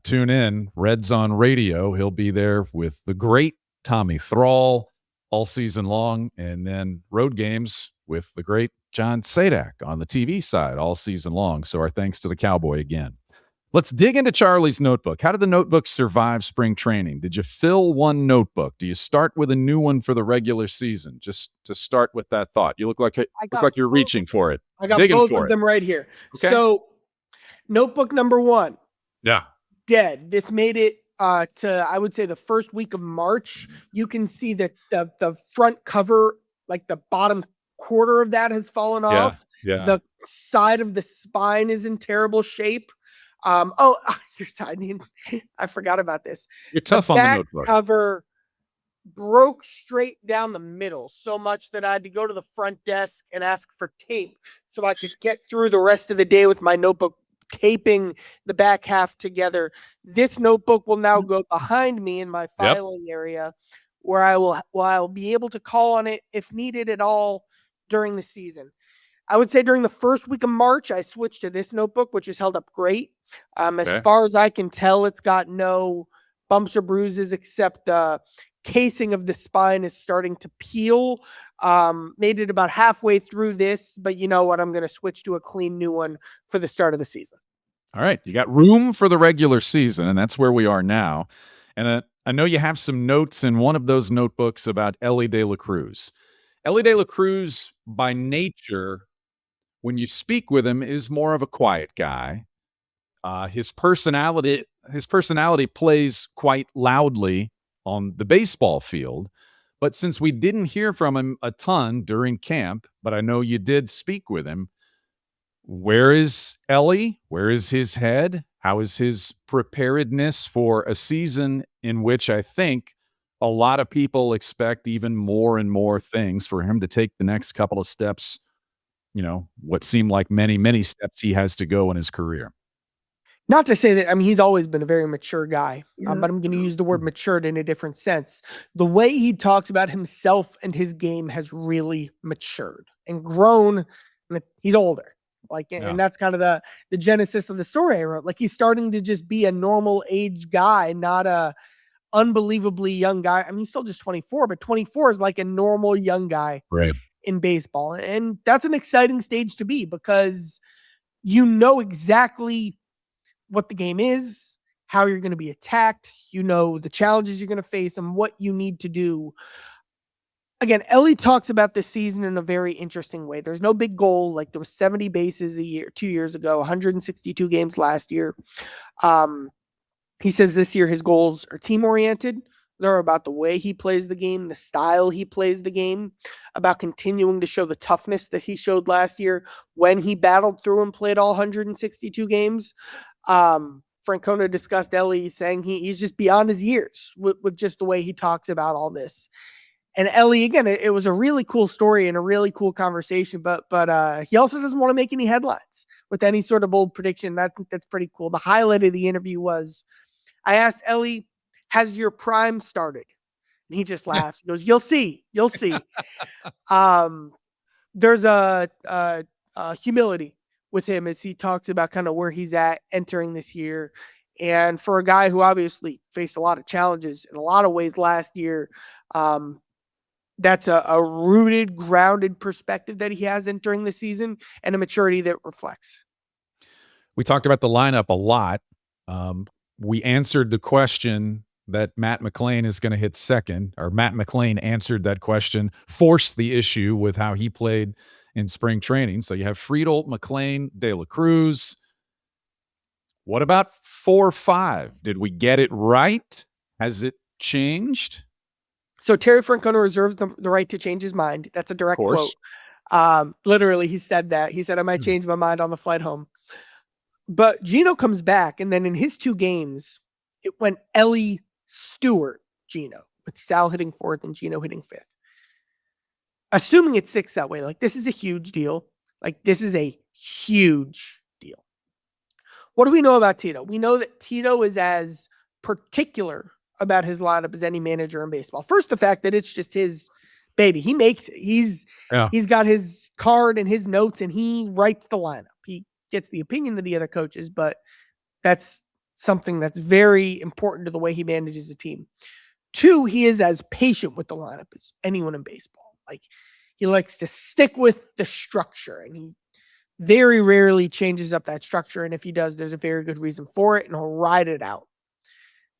Speaker 1: tune in, Reds on Radio. He'll be there with the great Tommy Thrall all season long, and then road games with the great John Sadak on the TV side all season long. So our thanks to the Cowboy again. Let's dig into Charlie's notebook. How did the notebook survive spring training? Did you fill one notebook? Do you start with a new one for the regular season? Just to start with that thought. You look like you're reaching for it.
Speaker 2: I got
Speaker 1: Digging
Speaker 2: both
Speaker 1: for
Speaker 2: of
Speaker 1: it.
Speaker 2: them right here.
Speaker 1: Okay.
Speaker 2: So notebook number 1.
Speaker 1: Yeah.
Speaker 2: Dead. This made it to, I would say, the first week of March. You can see that the front cover, like the bottom quarter of that has fallen off.
Speaker 1: Yeah.
Speaker 2: The side of the spine is in terrible shape. I forgot about this.
Speaker 1: You're tough on the notebook.
Speaker 2: Cover broke straight down the middle so much that I had to go to the front desk and ask for tape so I could get through the rest of the day with my notebook taping the back half together. This notebook will now go behind me in my filing area, where I'll be able to call on it if needed at all during the season. I would say during the first week of March, I switched to this notebook, which has held up great. As far as I can tell, it's got no bumps or bruises, except the casing of the spine is starting to peel. Made it about halfway through this, but you know what? I'm going to switch to a clean new one for the start of the season.
Speaker 1: All right. You got room for the regular season, and that's where we are now. And I know you have some notes in one of those notebooks about Elly De La Cruz. Elly De La Cruz, by nature, when you speak with him, is more of a quiet guy. His personality plays quite loudly on the baseball field. But since we didn't hear from him a ton during camp, but I know you did speak with him, where is Elly? Where is his head? How is his preparedness for a season in which I think a lot of people expect even more and more things for him to take the next couple of steps, what seem like many, many steps he has to go in his career?
Speaker 2: Not to say that, he's always been a very mature guy, but I'm going to use the word matured in a different sense. The way he talks about himself and his game has really matured and grown. He's older. And that's kind of the genesis of the story I wrote. He's starting to just be a normal age guy, not a unbelievably young guy. He's still just 24, but 24 is like a normal young guy in baseball. And that's an exciting stage to be, because you know exactly what the game is, how you're going to be attacked, the challenges you're going to face, and what you need to do. Again, Elly talks about this season in a very interesting way. There's no big goal. There was 70 bases a year, 2 years ago, 162 games last year. He says this year his goals are team-oriented. They're about the way he plays the game, the style he plays the game, about continuing to show the toughness that he showed last year when he battled through and played all 162 games. Francona discussed Elly, saying he's just beyond his years with just the way he talks about all this. And Elly, again, it was a really cool story and a really cool conversation, but he also doesn't want to make any headlines with any sort of bold prediction. I think that's pretty cool. The highlight of the interview was, I asked Elly, has your prime started? And he just laughs. He goes, you'll see. There's a humility with him as he talks about kind of where he's at entering this year. And for a guy who obviously faced a lot of challenges in a lot of ways last year, that's a rooted, grounded perspective that he has entering the season, and a maturity that reflects.
Speaker 1: We talked about the lineup a lot. We answered the question that Matt McLain is going to hit second, or Matt McLain answered that question, forced the issue with how he played in spring training. So you have Friedel, McLain, De La Cruz. What about 4-5? Did we get it right? Has it changed?
Speaker 2: So Terry Francona reserves the right to change his mind. That's a direct quote. Literally, he said that. He said, I might change my mind on the flight home. But Gino comes back, and then in his 2 games, it went Elly, Stewart, Gino, with Sal hitting 4th and Gino hitting 5th. Assuming it's 6 that way, this is a huge deal. This is a huge deal. What do we know about Tito? We know that Tito is as particular about his lineup as any manager in baseball. First, the fact that it's just his baby. He makes it.
Speaker 1: Yeah.
Speaker 2: He's got his card and his notes, and he writes the lineup. He gets the opinion of the other coaches, but that's something that's very important to the way he manages a team. 2, he is as patient with the lineup as anyone in baseball. Like, he likes to stick with the structure, and he very rarely changes up that structure. And if he does, there's a very good reason for it, and he'll ride it out.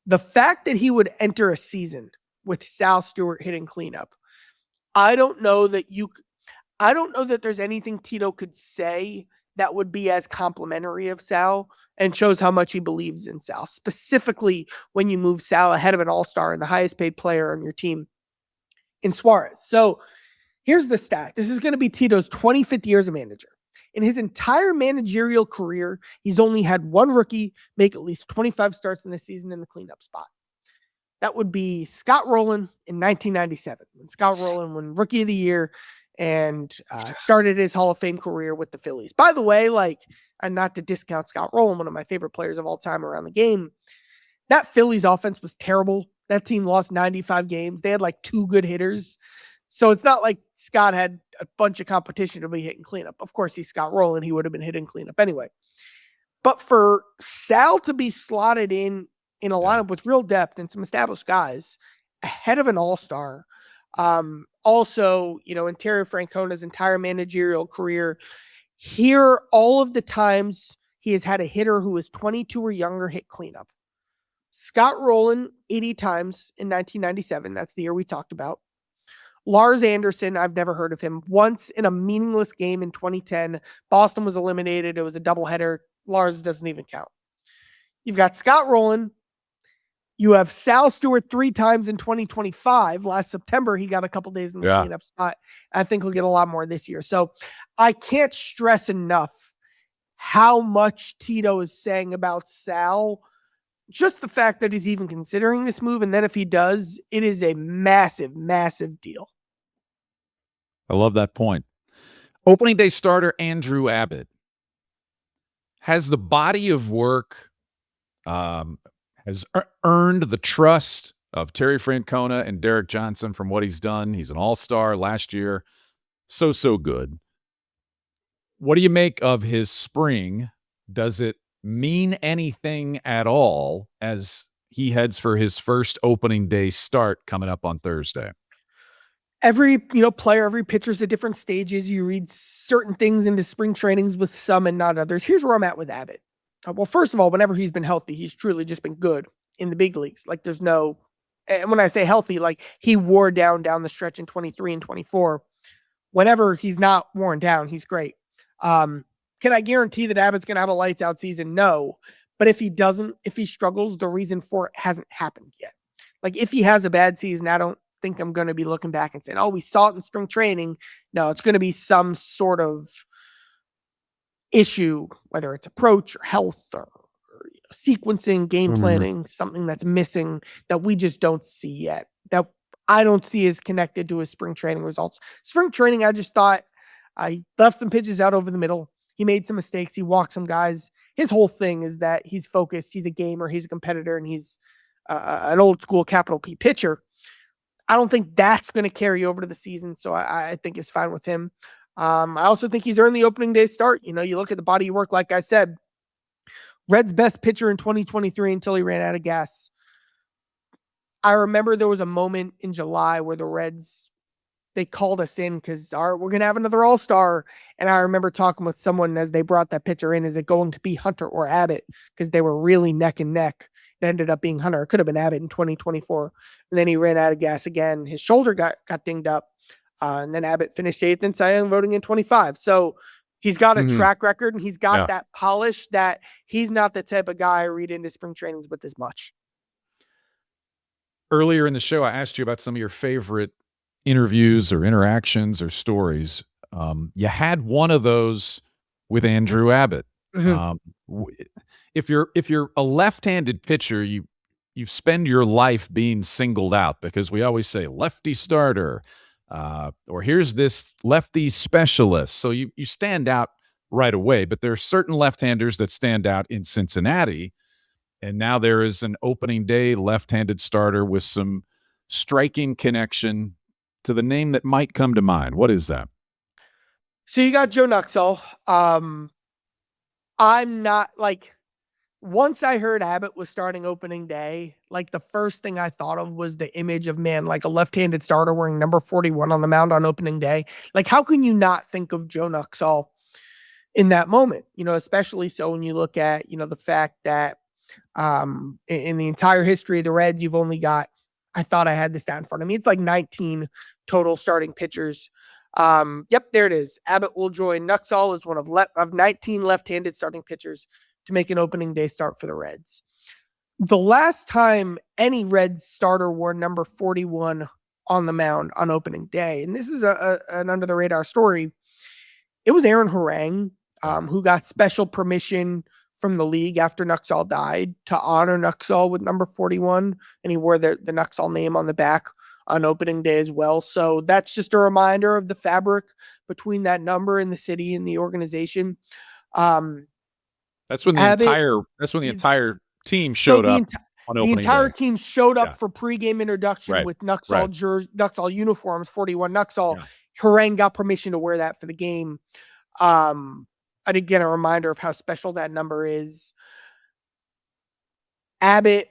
Speaker 2: The fact that he would enter a season with Sal Stewart hitting cleanup, I don't know that there's anything Tito could say that would be as complimentary of Sal and shows how much he believes in Sal, specifically when you move Sal ahead of an all-star and the highest paid player on your team in Suarez. So here's the stat. This is going to be Tito's 25th year as a manager. In his entire managerial career, he's only had one rookie make at least 25 starts in a season in the cleanup spot. That would be Scott Rowland in 1997. When Scott Rowland won Rookie of the Year and started his Hall of Fame career with the Phillies. By the way, and not to discount Scott Rowland, one of my favorite players of all time around the game, that Phillies offense was terrible. That team lost 95 games. They had 2 good hitters. So it's not like Scott had a bunch of competition to be hitting cleanup. Of course, he's Scott Rowland. He would have been hitting cleanup anyway. But for Sal to be slotted in a lineup with real depth and some established guys ahead of an all-star, also, in Terry Francona's entire managerial career, here all of the times he has had a hitter who is 22 or younger hit cleanup. Scott Rowland, 80 times in 1997. That's the year we talked about. Lars Anderson, I've never heard of him. Once in a meaningless game in 2010, Boston was eliminated. It was a doubleheader. Lars doesn't even count. You've got Scott Rowland. You have Sal Stewart 3 times in 2025. Last September, he got a couple days in the cleanup spot. I think he'll get a lot more this year. So I can't stress enough how much Tito is saying about Sal. Just the fact that he's even considering this move, and then if he does, it is a massive, massive deal.
Speaker 1: I love that point. Opening day starter Andrew Abbott has the body of work, has earned the trust of Terry Francona and Derek Johnson from what he's done. He's an all-star last year. So good. What do you make of his spring? Does it mean anything at all as he heads for his first opening day start coming up on Thursday?
Speaker 2: Every player, every pitcher's at different stages. You read certain things into spring trainings with some and not others. Here's where I'm at with Abbott. Well, first of all, whenever he's been healthy, he's truly just been good in the big leagues. There's no, and when I say healthy, he wore down the stretch in 23 and 24. Whenever he's not worn down, he's great. Can I guarantee that Abbott's going to have a lights out season? No. But if he doesn't, if he struggles, the reason for it hasn't happened yet. If he has a bad season, I don't think I'm going to be looking back and saying, oh, we saw it in spring training. No, it's going to be some sort of issue, whether it's approach or health or sequencing, game planning, something that's missing that we just don't see yet, that I don't see as connected to his spring training results. Spring training, I just thought I left some pitches out over the middle. He made some mistakes. He walked some guys. His whole thing is that he's focused. He's a gamer. He's a competitor, and he's an old school capital P pitcher. I don't think that's going to carry over to the season, so I think it's fine with him. I also think he's earned the opening day start. You look at the body of work, like I said, Reds' best pitcher in 2023 until he ran out of gas. I remember there was a moment in July where the Reds, they called us in because we're going to have another all-star. And I remember talking with someone as they brought that pitcher in, is it going to be Hunter or Abbott? Because they were really neck and neck. It ended up being Hunter. It could have been Abbott in 2024. And then he ran out of gas again. His shoulder got dinged up. And then Abbott finished 8th in Cy Young voting in 25. So he's got a track record, and he's got that polish that he's not the type of guy I read into spring trainings with as much.
Speaker 1: Earlier in the show, I asked you about some of your favorite interviews or interactions or stories. You had one of those with Andrew Abbott. If you're a left-handed pitcher, you spend your life being singled out because we always say lefty starter, or here's this lefty specialist. So you stand out right away, but there are certain left-handers that stand out in Cincinnati. And now there is an opening day left-handed starter with some striking connection to the name that might come to mind. What is that?
Speaker 2: So you got Joe Nuxhall. I'm not like, once I heard Abbott was starting opening day, like the first thing I thought of was the image of, man, like a left-handed starter wearing number 41 on the mound on opening day. Like, how can you not think of Joe Nuxhall in that moment? Especially so when you look at, the fact that in the entire history of the Reds, you've only got, I thought I had this down in front of me, it's like 19 total starting pitchers. Yep, there it is. Abbott will join Nuxhall as one of 19 left-handed starting pitchers to make an opening day start for the Reds. The last time any Reds starter wore number 41 on the mound on opening day, and this is an under-the-radar story, it was Aaron Harang, who got special permission from the league after Nuxhall died to honor Nuxhall with number 41, and he wore the Nuxhall name on the back on opening day as well. So that's just a reminder of the fabric between that number and the city and the organization.
Speaker 1: That's when the entire team showed up on opening
Speaker 2: day. The entire team showed up for pregame introduction with Nuxhall uniforms, 41 Nuxhall. Harang got permission to wear that for the game. And again, a reminder of how special that number is. Abbott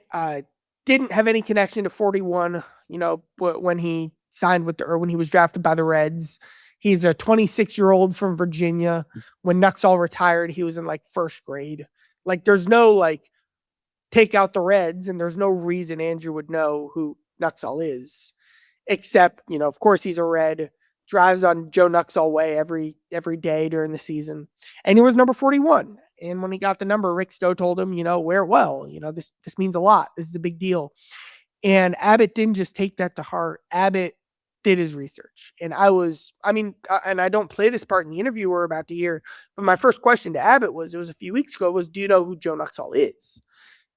Speaker 2: didn't have any connection to 41, when he signed when he was drafted by the Reds. He's a 26-year-old from Virginia. When Nuxhall retired, he was in first grade. There's no take out the Reds, and there's no reason Andrew would know who Nuxhall is, except, of course he's a Red, drives on Joe Nuxhall Way every day during the season. And he was number 41. And when he got the number, Rick Stowe told him, wear it well. This means a lot. This is a big deal. And Abbott didn't just take that to heart. Abbott did his research. And and I don't play this part in the interview we're about to hear, but my first question to Abbott it was a few weeks ago, do you know who Joe Nuxhall is?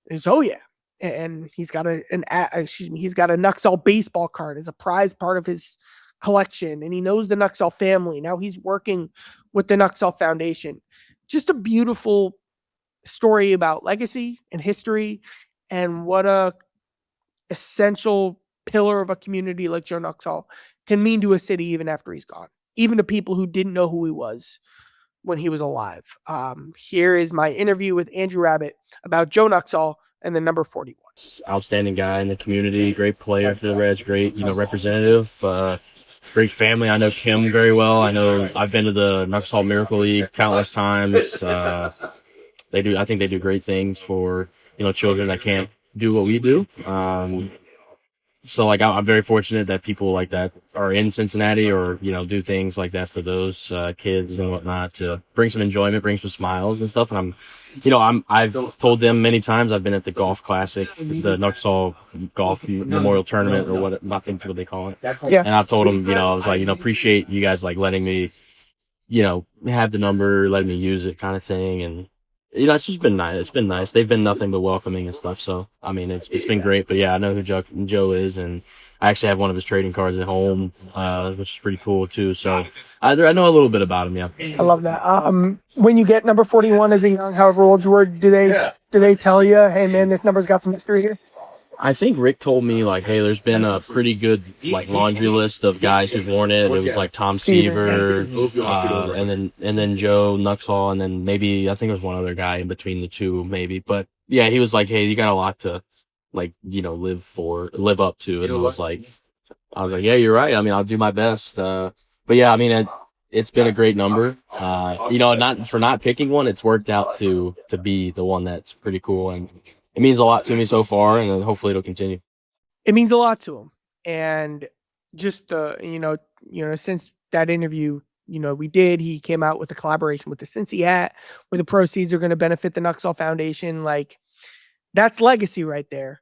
Speaker 2: And he goes, oh yeah. And he's got a Nuxhall baseball card as a prize part of his collection. And he knows the Nuxhall family. Now he's working with the Nuxhall Foundation. Just a beautiful story about legacy and history, and what a essential pillar of a community like Joe Nuxhall can mean to a city even after he's gone, even to people who didn't know who he was when he was alive. Here is my interview with Andrew Abbott about Joe Nuxhall and the number 41.
Speaker 5: Outstanding guy in the community, great player for the Reds, great, representative, great family. I know Kim very well. I've been to the Nuxhall Miracle League countless times. I think they do great things for, children that can't do what we do. So I'm very fortunate that people like that are in Cincinnati, or, do things like that for those kids and whatnot, to bring some enjoyment, bring some smiles and stuff. And I've told them many times, I've been at the golf classic, the Nuxhall golf memorial tournament, or what they call it.
Speaker 2: Yeah.
Speaker 5: And I've told them, I was like, appreciate you guys letting me, have the number, letting me use it, kind of thing. And it's just been nice. It's been nice. They've been nothing but welcoming and stuff. So, it's been great. But yeah, I know who Joe is, and I actually have one of his trading cards at home, which is pretty cool too. So I know a little bit about him. Yeah.
Speaker 2: I love that. When you get number 41 as a young, however old you were, do they tell you, hey man, this number's got some history here?
Speaker 5: I think Rick told me, hey, there's been a pretty good, laundry list of guys who've worn it. It was Tom Seaver, and then Joe Nuxhall, and then maybe, I think it was one other guy in between the two, maybe. But yeah, he was like, hey, you got a lot to, live up to. And I was like, yeah, you're right. I'll do my best. But yeah, it's been a great number. Not picking one, it's worked out to be the one that's pretty cool. And it means a lot to me so far, and hopefully it'll continue.
Speaker 2: It means a lot to him. And just, since that interview, he came out with a collaboration with the Cincy hat, where the proceeds are going to benefit the Nuxhall Foundation. That's legacy right there.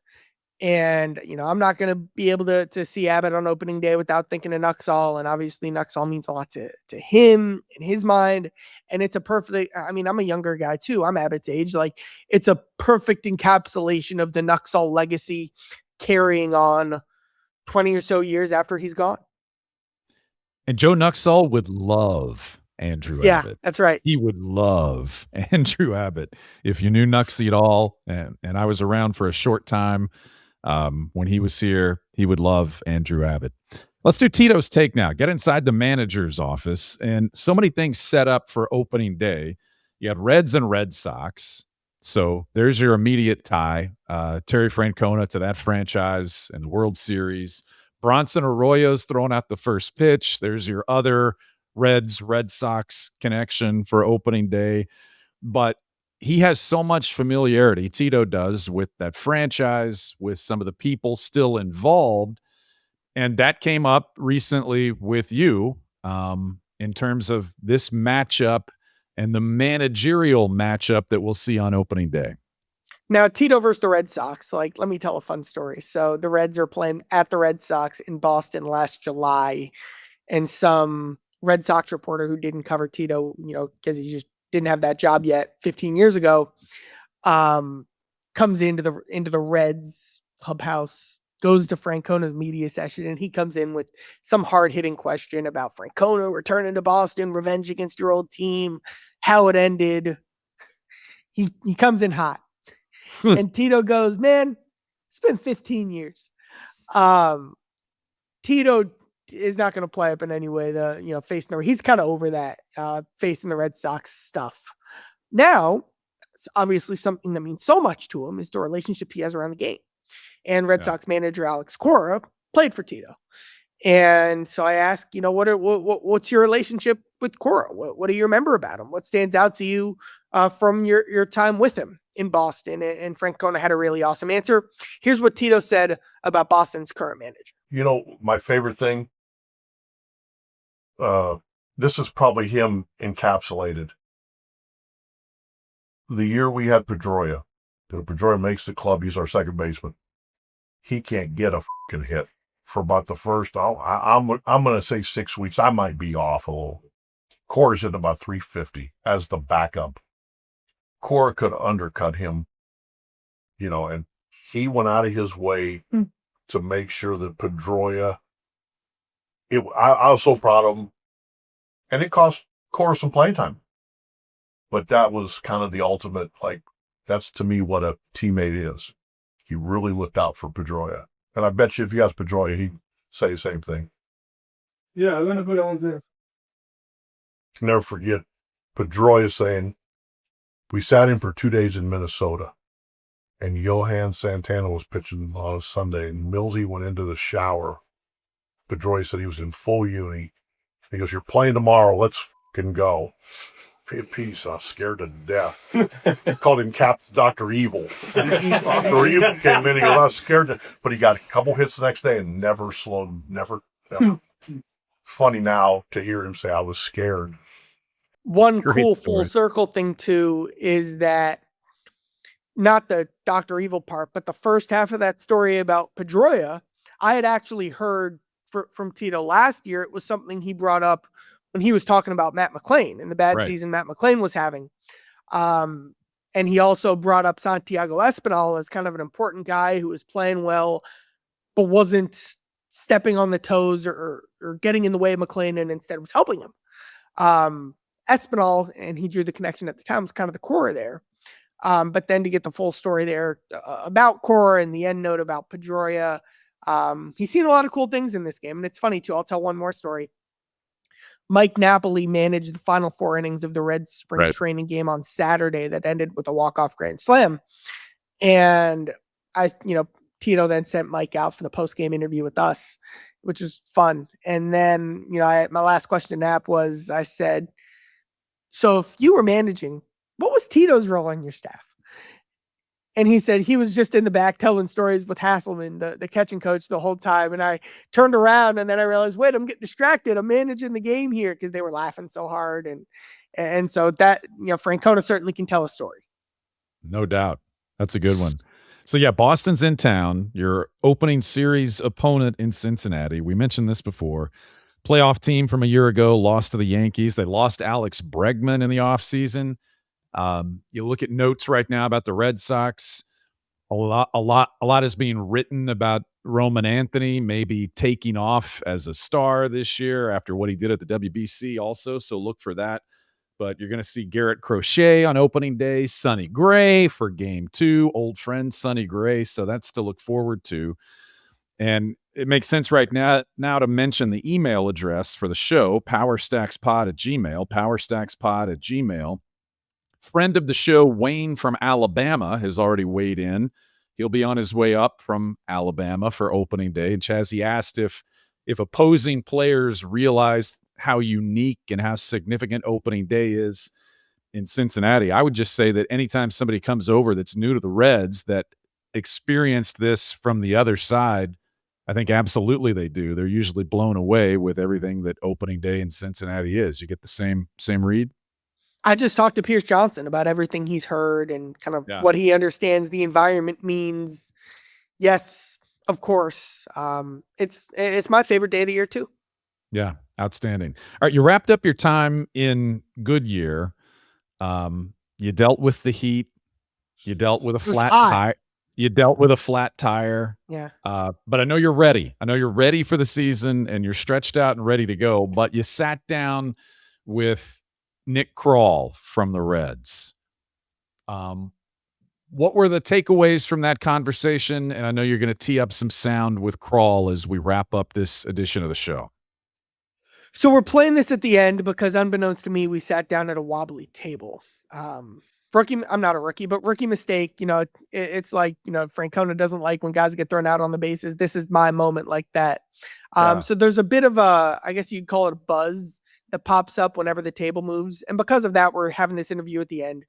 Speaker 2: And, I'm not going to be able to see Abbott on opening day without thinking of Nuxhall. And obviously Nuxhall means a lot to him, in his mind. And it's a perfect, I'm a younger guy too. I'm Abbott's age. It's a perfect encapsulation of the Nuxhall legacy carrying on 20 or so years after he's gone.
Speaker 1: And Joe Nuxhall would love Andrew Abbott.
Speaker 2: Yeah, that's right.
Speaker 1: He would love Andrew Abbott. If you knew Nuxie at all, and I was around for a short time when he was here, he would love Andrew Abbott. Let's do Tito's take now. Get inside the manager's office, and so many things set up for opening day. You had Reds and Red Sox. So there's your immediate tie. Terry Francona to that franchise and the World Series. Bronson Arroyo's throwing out the first pitch. There's your other Reds, Red Sox connection for opening day. But he has so much familiarity, Tito does, with that franchise, with some of the people still involved. And that came up recently with you in terms of this matchup and the managerial matchup that we'll see on opening day.
Speaker 2: Now, Tito versus the Red Sox, like, let me tell a fun story. So the Reds are playing at the Red Sox in Boston last July, and some Red Sox reporter who didn't cover Tito, because he just didn't have that job yet 15 years ago, comes into the Reds clubhouse, goes to Francona's media session, and he comes in with some hard-hitting question about Francona returning to Boston, revenge against your old team, how it ended. He comes in hot. And Tito goes, man, it's been 15 years. Tito is not going to play up in any way. He's kind of over that facing the Red Sox stuff. Now, it's obviously something that means so much to him is the relationship he has around the game. And Red Sox manager Alex Cora played for Tito. And so I asked, what's your relationship with Cora? What do you remember about him? What stands out to you from your time with him in Boston? And Francona had a really awesome answer. Here's what Tito said about Boston's current manager.
Speaker 6: My favorite thing, this is probably him encapsulated. The year we had Pedroia makes the club, he's our second baseman. He can't get a fucking hit for about the first, I'm going to say 6 weeks. I might be off a little. Cora's at about 350 as the backup. Cora could undercut him, and he went out of his way to make sure that Pedroia, I was so proud of him. And it cost Cora some playing time. But that was kind of the ultimate, that's to me what a teammate is. He really looked out for Pedroia. And I bet you if you asked Pedroia, he'd say the same thing.
Speaker 7: Yeah, I'm going to put on this.
Speaker 6: Never forget Pedroia saying, we sat in for 2 days in Minnesota, and Johan Santana was pitching on Sunday, and Millsy went into the shower. Pedroia said he was in full uni. He goes, you're playing tomorrow, let's fucking go. Peace, I was scared to death. Called him Dr. Evil. Dr. Evil came in, he goes, I was scared but he got a couple hits the next day and never slowed, never. Funny now to hear him say, I was scared.
Speaker 2: One cool full circle thing too is that not the Dr. Evil part, but the first half of that story about Pedroia, I had actually heard from Tito last year. It was something he brought up when he was talking about Matt McLean and the bad season Matt McLean was having. And he also brought up Santiago Espinal as kind of an important guy who was playing well, but wasn't stepping on the toes or getting in the way of McLean, and instead was helping him. Espinal, and he drew the connection at the time, was kind of the core there. But then to get the full story there about Cora and the end note about Pedroia, he's seen a lot of cool things in this game. And it's funny too. I'll tell one more story. Mike Napoli managed the final 4 innings of the Reds spring training game on Saturday that ended with a walk-off grand slam. And Tito then sent Mike out for the post-game interview with us, which is fun. And then, my last question to Nap was, I said, so if you were managing, what was Tito's role on your staff? And he said he was just in the back telling stories with Hasselman, the catching coach, the whole time. And I turned around and then I realized, wait, I'm getting distracted. I'm managing the game here, because they were laughing so hard. And so that, Francona certainly can tell a story.
Speaker 1: No doubt. That's a good one. So yeah, Boston's in town, your opening series opponent in Cincinnati. We mentioned this before. Playoff team from a year ago lost to the Yankees. They lost Alex Bregman in the offseason. You look at notes right now about the Red Sox. A lot is being written about Roman Anthony maybe taking off as a star this year after what he did at the WBC also. So look for that. But you're going to see Garrett Crochet on opening day, Sonny Gray for game 2, old friend Sonny Gray. So that's to look forward to. And it makes sense right now to mention the email address for the show, powerstackspod@gmail. Friend of the show, Wayne from Alabama, has already weighed in. He'll be on his way up from Alabama for opening day. And Chazzy asked if opposing players realize how unique and how significant opening day is in Cincinnati. I would just say that anytime somebody comes over that's new to the Reds that experienced this from the other side, I think absolutely they do. They're usually blown away with everything that opening day in Cincinnati is. You get the same read?
Speaker 2: I just talked to Pierce Johnson about everything he's heard and kind of what he understands the environment means. Yes, of course. It's my favorite day of the year too.
Speaker 1: Yeah, outstanding. All right, you wrapped up your time in Goodyear. You dealt with the heat. You dealt with a flat tire. You dealt with a flat tire.
Speaker 2: Yeah.
Speaker 1: But I know you're ready. I know you're ready for the season and you're stretched out and ready to go. But you sat down with Nick Krall from the Reds. What were the takeaways from that conversation? And I know you're going to tee up some sound with Krall as we wrap up this edition of the show.
Speaker 2: So we're playing this at the end because unbeknownst to me, we sat down at a wobbly table. I'm not a rookie, but rookie mistake. It's like, Francona doesn't like when guys get thrown out on the bases. This is my moment like that. So there's a bit of a, I guess you'd call it a buzz that pops up whenever the table moves. And because of that, we're having this interview at the end.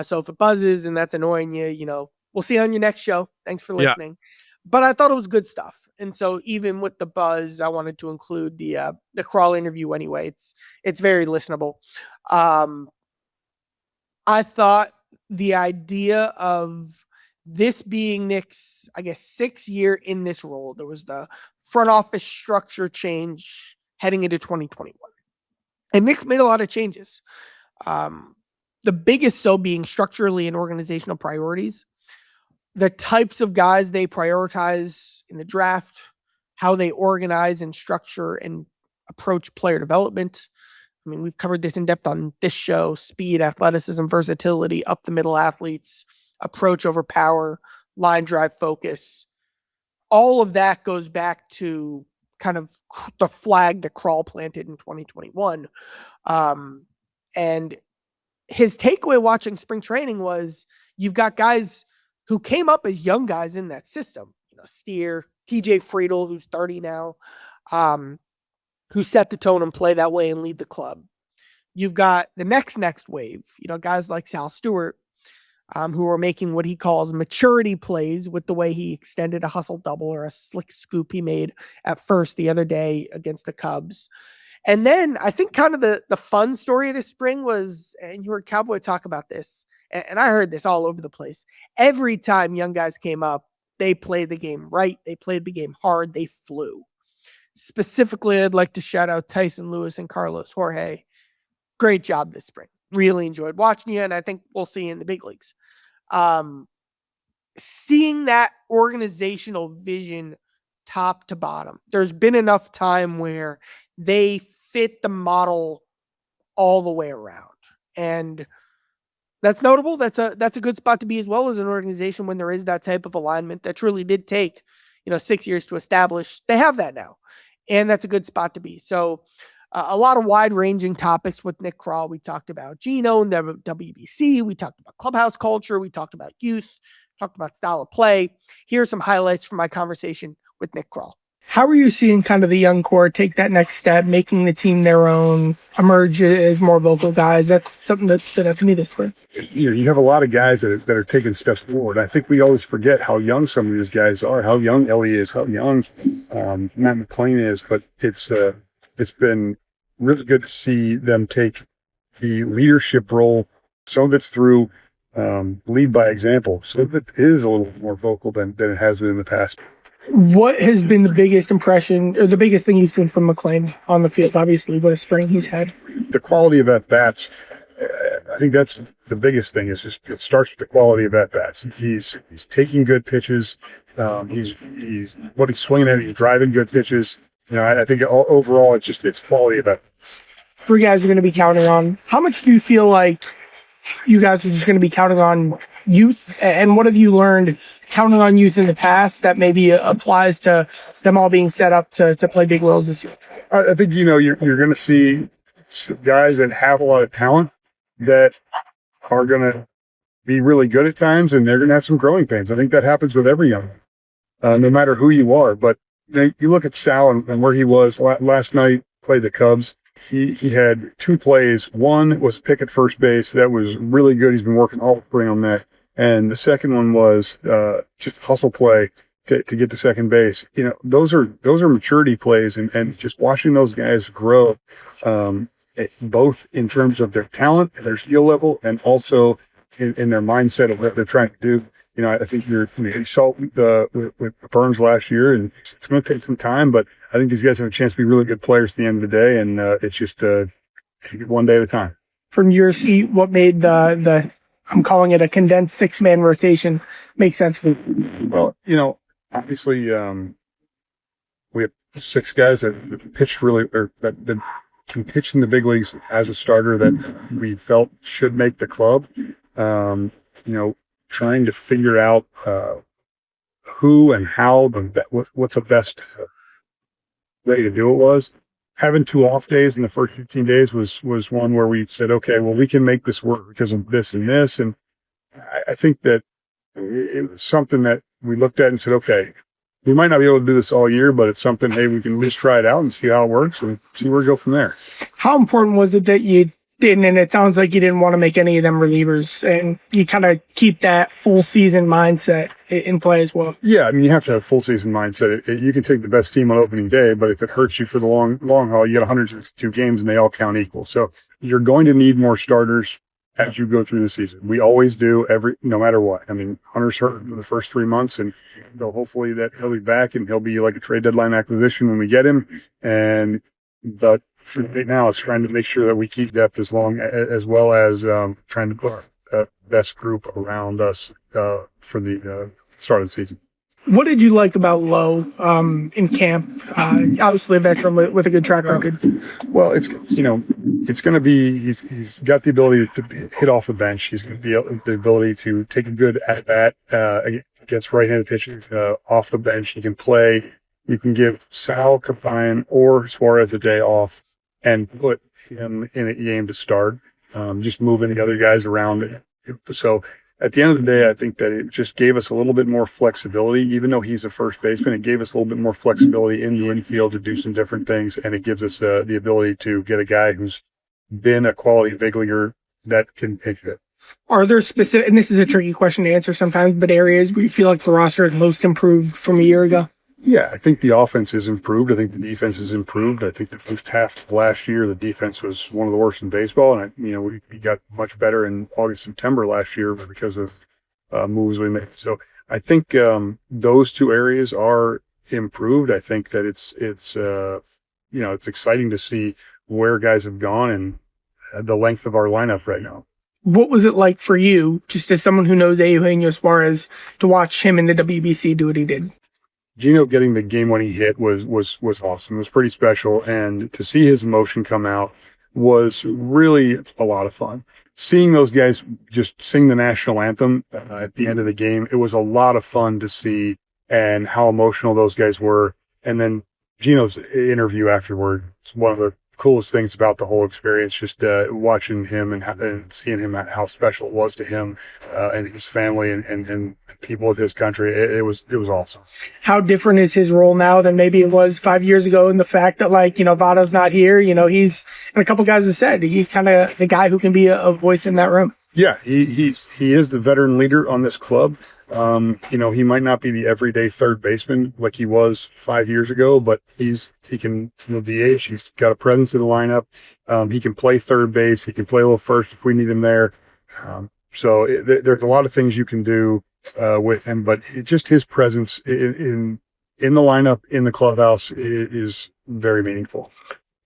Speaker 2: So if it buzzes and that's annoying you, we'll see you on your next show. Thanks for listening. But I thought it was good stuff. And so even with the buzz, I wanted to include the Krall interview anyway. It's very listenable. I thought the idea of this being Nick's, I guess, 6th year in this role, there was the front office structure change heading into 2021. And Nick's made a lot of changes. The biggest so being structurally and organizational priorities, the types of guys they prioritize in the draft, how they organize and structure and approach player development. I mean, we've covered this in depth on this show: speed, athleticism, versatility, up the middle athletes, approach over power, line drive focus. All of that goes back to kind of the flag that Krall planted in 2021. And his takeaway watching spring training was you've got guys who came up as young guys in that system. Steer, TJ Friedel, who's 30 now, who set the tone and play that way and lead the club. You've got the next wave, guys like Sal Stewart, who are making what he calls maturity plays with the way he extended a hustle double or a slick scoop he made at first the other day against the Cubs. And then I think kind of the fun story of this spring was, and you heard Cowboy talk about this, and I heard this all over the place. Every time young guys came up, they played the game right. They played the game hard. They flew. Specifically, I'd like to shout out Tyson Lewis and Carlos Jorge. Great job this spring. Really enjoyed watching you, and I think we'll see you in the big leagues. Seeing that organizational vision top to bottom, there's been enough time where they fit the model all the way around. And that's notable. That's a good spot to be, as well as an organization when there is that type of alignment that truly did take, 6 years to establish. They have that now. And that's a good spot to be. So a lot of wide-ranging topics with Nick Krall. We talked about Geno and the WBC. We talked about clubhouse culture. We talked about youth. Talked about style of play. Here are some highlights from my conversation with Nick Krall. How are you seeing kind of the young core take that next step, making the team their own, emerge as more vocal guys? That's something that stood out to me this spring.
Speaker 8: You have a lot of guys that are taking steps forward. I think we always forget how young some of these guys are, how young Elly is, how young Matt McLean is. But it's been really good to see them take the leadership role. Some of it's through lead by example. Some of it is a little more vocal than it has been in the past.
Speaker 2: What has been the biggest impression or the biggest thing you've seen from McLean on the field? Obviously, what a spring he's had.
Speaker 8: The quality of at-bats, I think that's the biggest thing. Is just it starts with the quality of at-bats. He's taking good pitches. He's what he's swinging at. He's driving good pitches. I think overall it's quality of at-bats. 3 guys are going to be counting on. How much do you feel like you guys are just going to be counting on
Speaker 2: youth, and what have you learned counting on youth in the past that maybe applies to them all being set up to play big roles this year?
Speaker 8: I think, you're going to see some guys that have a lot of talent that are going to be really good at times, and they're going to have some growing pains. I think that happens with every young man, no matter who you are. But you look at Sal and where he was last night, played the Cubs. He had 2 plays. One was a pick at first base. That was really good. He's been working all spring on that. And the second one was just hustle play to get to second base. Those are maturity plays, and just watching those guys grow, both in terms of their talent and their skill level, and also in their mindset of what they're trying to do. I think you saw with Burns last year, and it's going to take some time, but I think these guys have a chance to be really good players at the end of the day, and it's just take it one day at a time.
Speaker 2: From your seat, what made the I'm calling it a condensed 6-man rotation make sense for you?
Speaker 8: Well, obviously, we have 6 guys that pitched really, or that can pitch in the big leagues as a starter that we felt should make the club. Trying to figure out who and how what the best way to do it was. Having 2 off days in the first 15 days was one where we said, okay, well, we can make this work because of this and this. And I think that it was something that we looked at and said, okay, we might not be able to do this all year, but it's something, hey, we can at least try it out and see how it works and see where we go from there.
Speaker 2: How important was it that you didn't, and it sounds like you didn't want to make any of them relievers, and you kind of keep that full season mindset in play as well? Yeah,
Speaker 8: you have to have a full season mindset. You can take the best team on opening day, but if it hurts you for the long haul, you got 162 games and they all count equal. So you're going to need more starters as you go through the season. We always do, no matter what. Hunter's hurt for the first 3 months, and hopefully that he'll be back and he'll be like a trade deadline acquisition when we get him. But for right now, it's trying to make sure that we keep depth as well as trying to put our best group around us for the start of the season.
Speaker 2: What did you like about Lowe in camp? Obviously a veteran with a good track record.
Speaker 8: Well, it's going to be, he's got the ability to hit off the bench. He's going to be the ability to take a good at bat against right-handed pitching off the bench. He can play. You can give Sal, Capine, or Suarez a day off and put him in a game to start, just moving the other guys around. So at the end of the day, I think that it just gave us a little bit more flexibility. Even though he's a first baseman, it gave us a little bit more flexibility in the infield to do some different things, and it gives us the ability to get a guy who's been a quality big leaguer that can pitch it.
Speaker 2: Are there specific, and this is a tricky question to answer sometimes, but areas where you feel like the roster is most improved from a year ago?
Speaker 8: Yeah, I think the offense has improved. I think the defense has improved. I think the first half of last year, the defense was one of the worst in baseball, and we got much better in August, September last year because of moves we made. So I think those 2 areas are improved. I think that it's exciting to see where guys have gone and the length of our lineup right now.
Speaker 2: What was it like for you, just as someone who knows Eugenio Suarez, to watch him in the WBC do what he did?
Speaker 8: Gino getting the game-winning hit was awesome. It was pretty special, and to see his emotion come out was really a lot of fun. Seeing those guys just sing the national anthem at the end of the game, it was a lot of fun to see, and how emotional those guys were. And then Gino's interview afterward, it's one of the coolest things about the whole experience, just watching him and seeing him, how special it was to him and his family and people of his country. It was awesome.
Speaker 2: How different is his role now than maybe it was 5 years ago, in the fact that Votto's not here, he's, and a couple guys have said he's kind of the guy who can be a voice in that room.
Speaker 8: Yeah, he is the veteran leader on this club. He might not be the everyday third baseman like he was 5 years ago, but he can DH. He's got a presence in the lineup. He can play third base. He can play a little first if we need him there. There's a lot of things you can do with him, but just his presence in the lineup, in the clubhouse is very meaningful.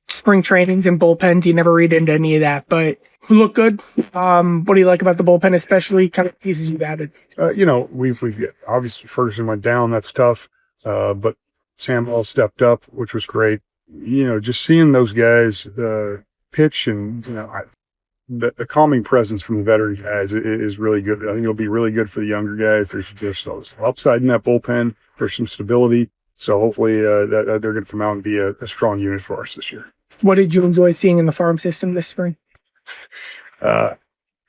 Speaker 2: Spring trainings and bullpens, you never read into any of that, but who look good? What do you like about the bullpen, especially kind of pieces you've added?
Speaker 8: We've obviously Ferguson went down. That's tough. But Sam Hall stepped up, which was great. Just seeing those guys pitch, and the calming presence from the veteran guys is really good. I think it'll be really good for the younger guys. There's some upside in that bullpen. There's some stability. So hopefully that they're going to come out and be a strong unit for us this year.
Speaker 2: What did you enjoy seeing in the farm system this spring?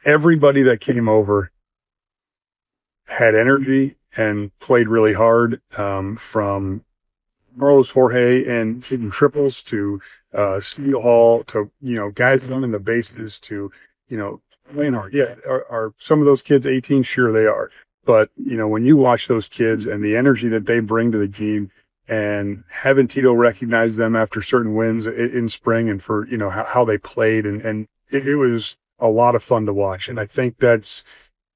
Speaker 8: Everybody that came over had energy and played really hard, from Carlos, Jorge, and hitting triples to Steel Hall to, guys running the bases to, playing hard. Yeah, are some of those kids 18? Sure they are. But, when you watch those kids and the energy that they bring to the game, and having Tito recognize them after certain wins in spring and for, how they played, and it was a lot of fun to watch. And I think that's,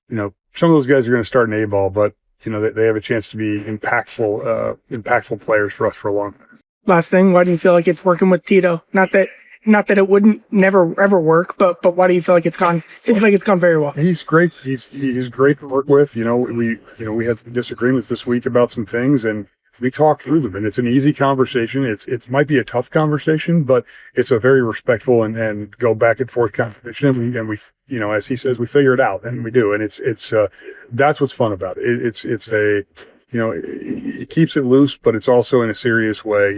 Speaker 8: some of those guys are going to start in A-ball, but they have a chance to be impactful players for us for a long time.
Speaker 2: Last thing, why do you feel like it's working with Tito? Not that it wouldn't never ever work, but why do you feel like it's gone? Seems like it's gone very well.
Speaker 8: He's great. He's great to work with. We had some disagreements this week about some things, and we talk through them, and it's an easy conversation. It might be a tough conversation, but it's a very respectful and go back and forth conversation. And we as he says, we figure it out, and we do. And it's that's what's fun about it. He keeps it loose, but it's also in a serious way.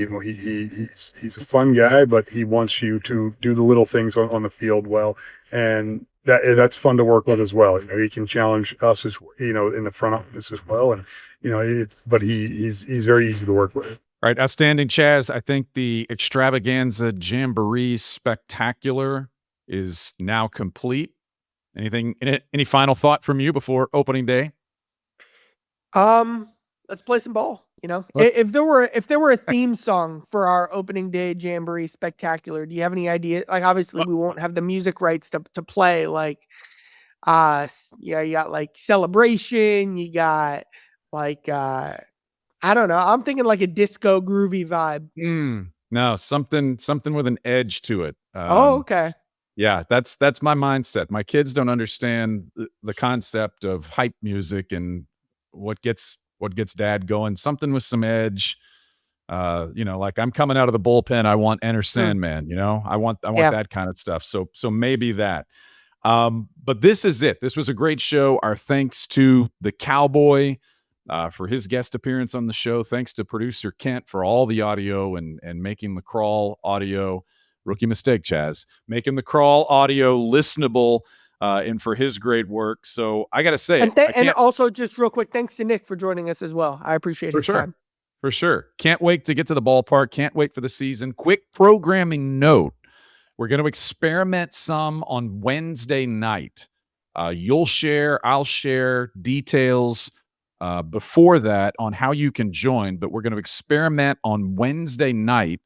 Speaker 8: He's a fun guy, but he wants you to do the little things on the field well, and that's fun to work with as well. He can challenge us as in the front office as well, and but he's very easy to work with.
Speaker 1: All right, outstanding, Chaz. I think the Extravaganza Jamboree Spectacular is now complete. Any final thought from you before opening day?
Speaker 2: Let's play some ball. If there were a theme song for our opening day Jamboree Spectacular, do you have any idea? Like, obviously we won't have the music rights to play. Like, you got like Celebration. You got like, I don't know. I'm thinking like a disco groovy vibe.
Speaker 1: No, something with an edge to it.
Speaker 2: Okay.
Speaker 1: Yeah, that's my mindset. My kids don't understand the concept of hype music and what gets dad going. Something with some edge. Like I'm coming out of the bullpen. I want Enter Sandman. I want that kind of stuff. So maybe that. But this is it. This was a great show. Our thanks to the Cowboy for his guest appearance on the show. Thanks to producer Kent for all the audio and making the Krall audio. Rookie mistake, Chaz. Making the Krall audio listenable and for his great work. So I got to say,
Speaker 2: and also just real quick, thanks to Nick for joining us as well. I appreciate his time.
Speaker 1: For sure. Can't wait to get to the ballpark. Can't wait for the season. Quick programming note. We're going to experiment some on Wednesday night. You'll share, I'll share details before that on how you can join, but we're going to experiment on Wednesday night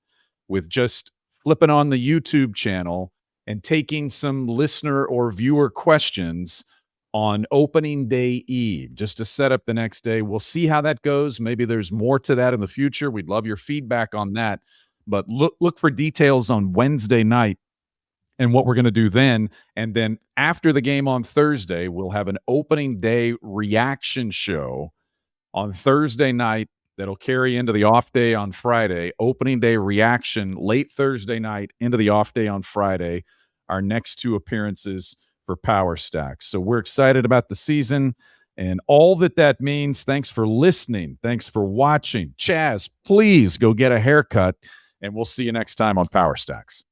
Speaker 1: with just flipping on the YouTube channel and taking some listener or viewer questions on opening day eve, just to set up the next day. We'll see how that goes. Maybe there's more to that in the future. We'd love your feedback on that, but look for details on Wednesday night and what we're going to do then. And then after the game on Thursday, we'll have an opening day reaction show on Thursday night that'll carry into the off day on Friday. Opening day reaction late Thursday night into the off day on Friday. Our next two appearances for Power Stacks. So we're excited about the season and all that means. Thanks for listening. Thanks for watching. Chaz, please go get a haircut, and we'll see you next time on Power Stacks.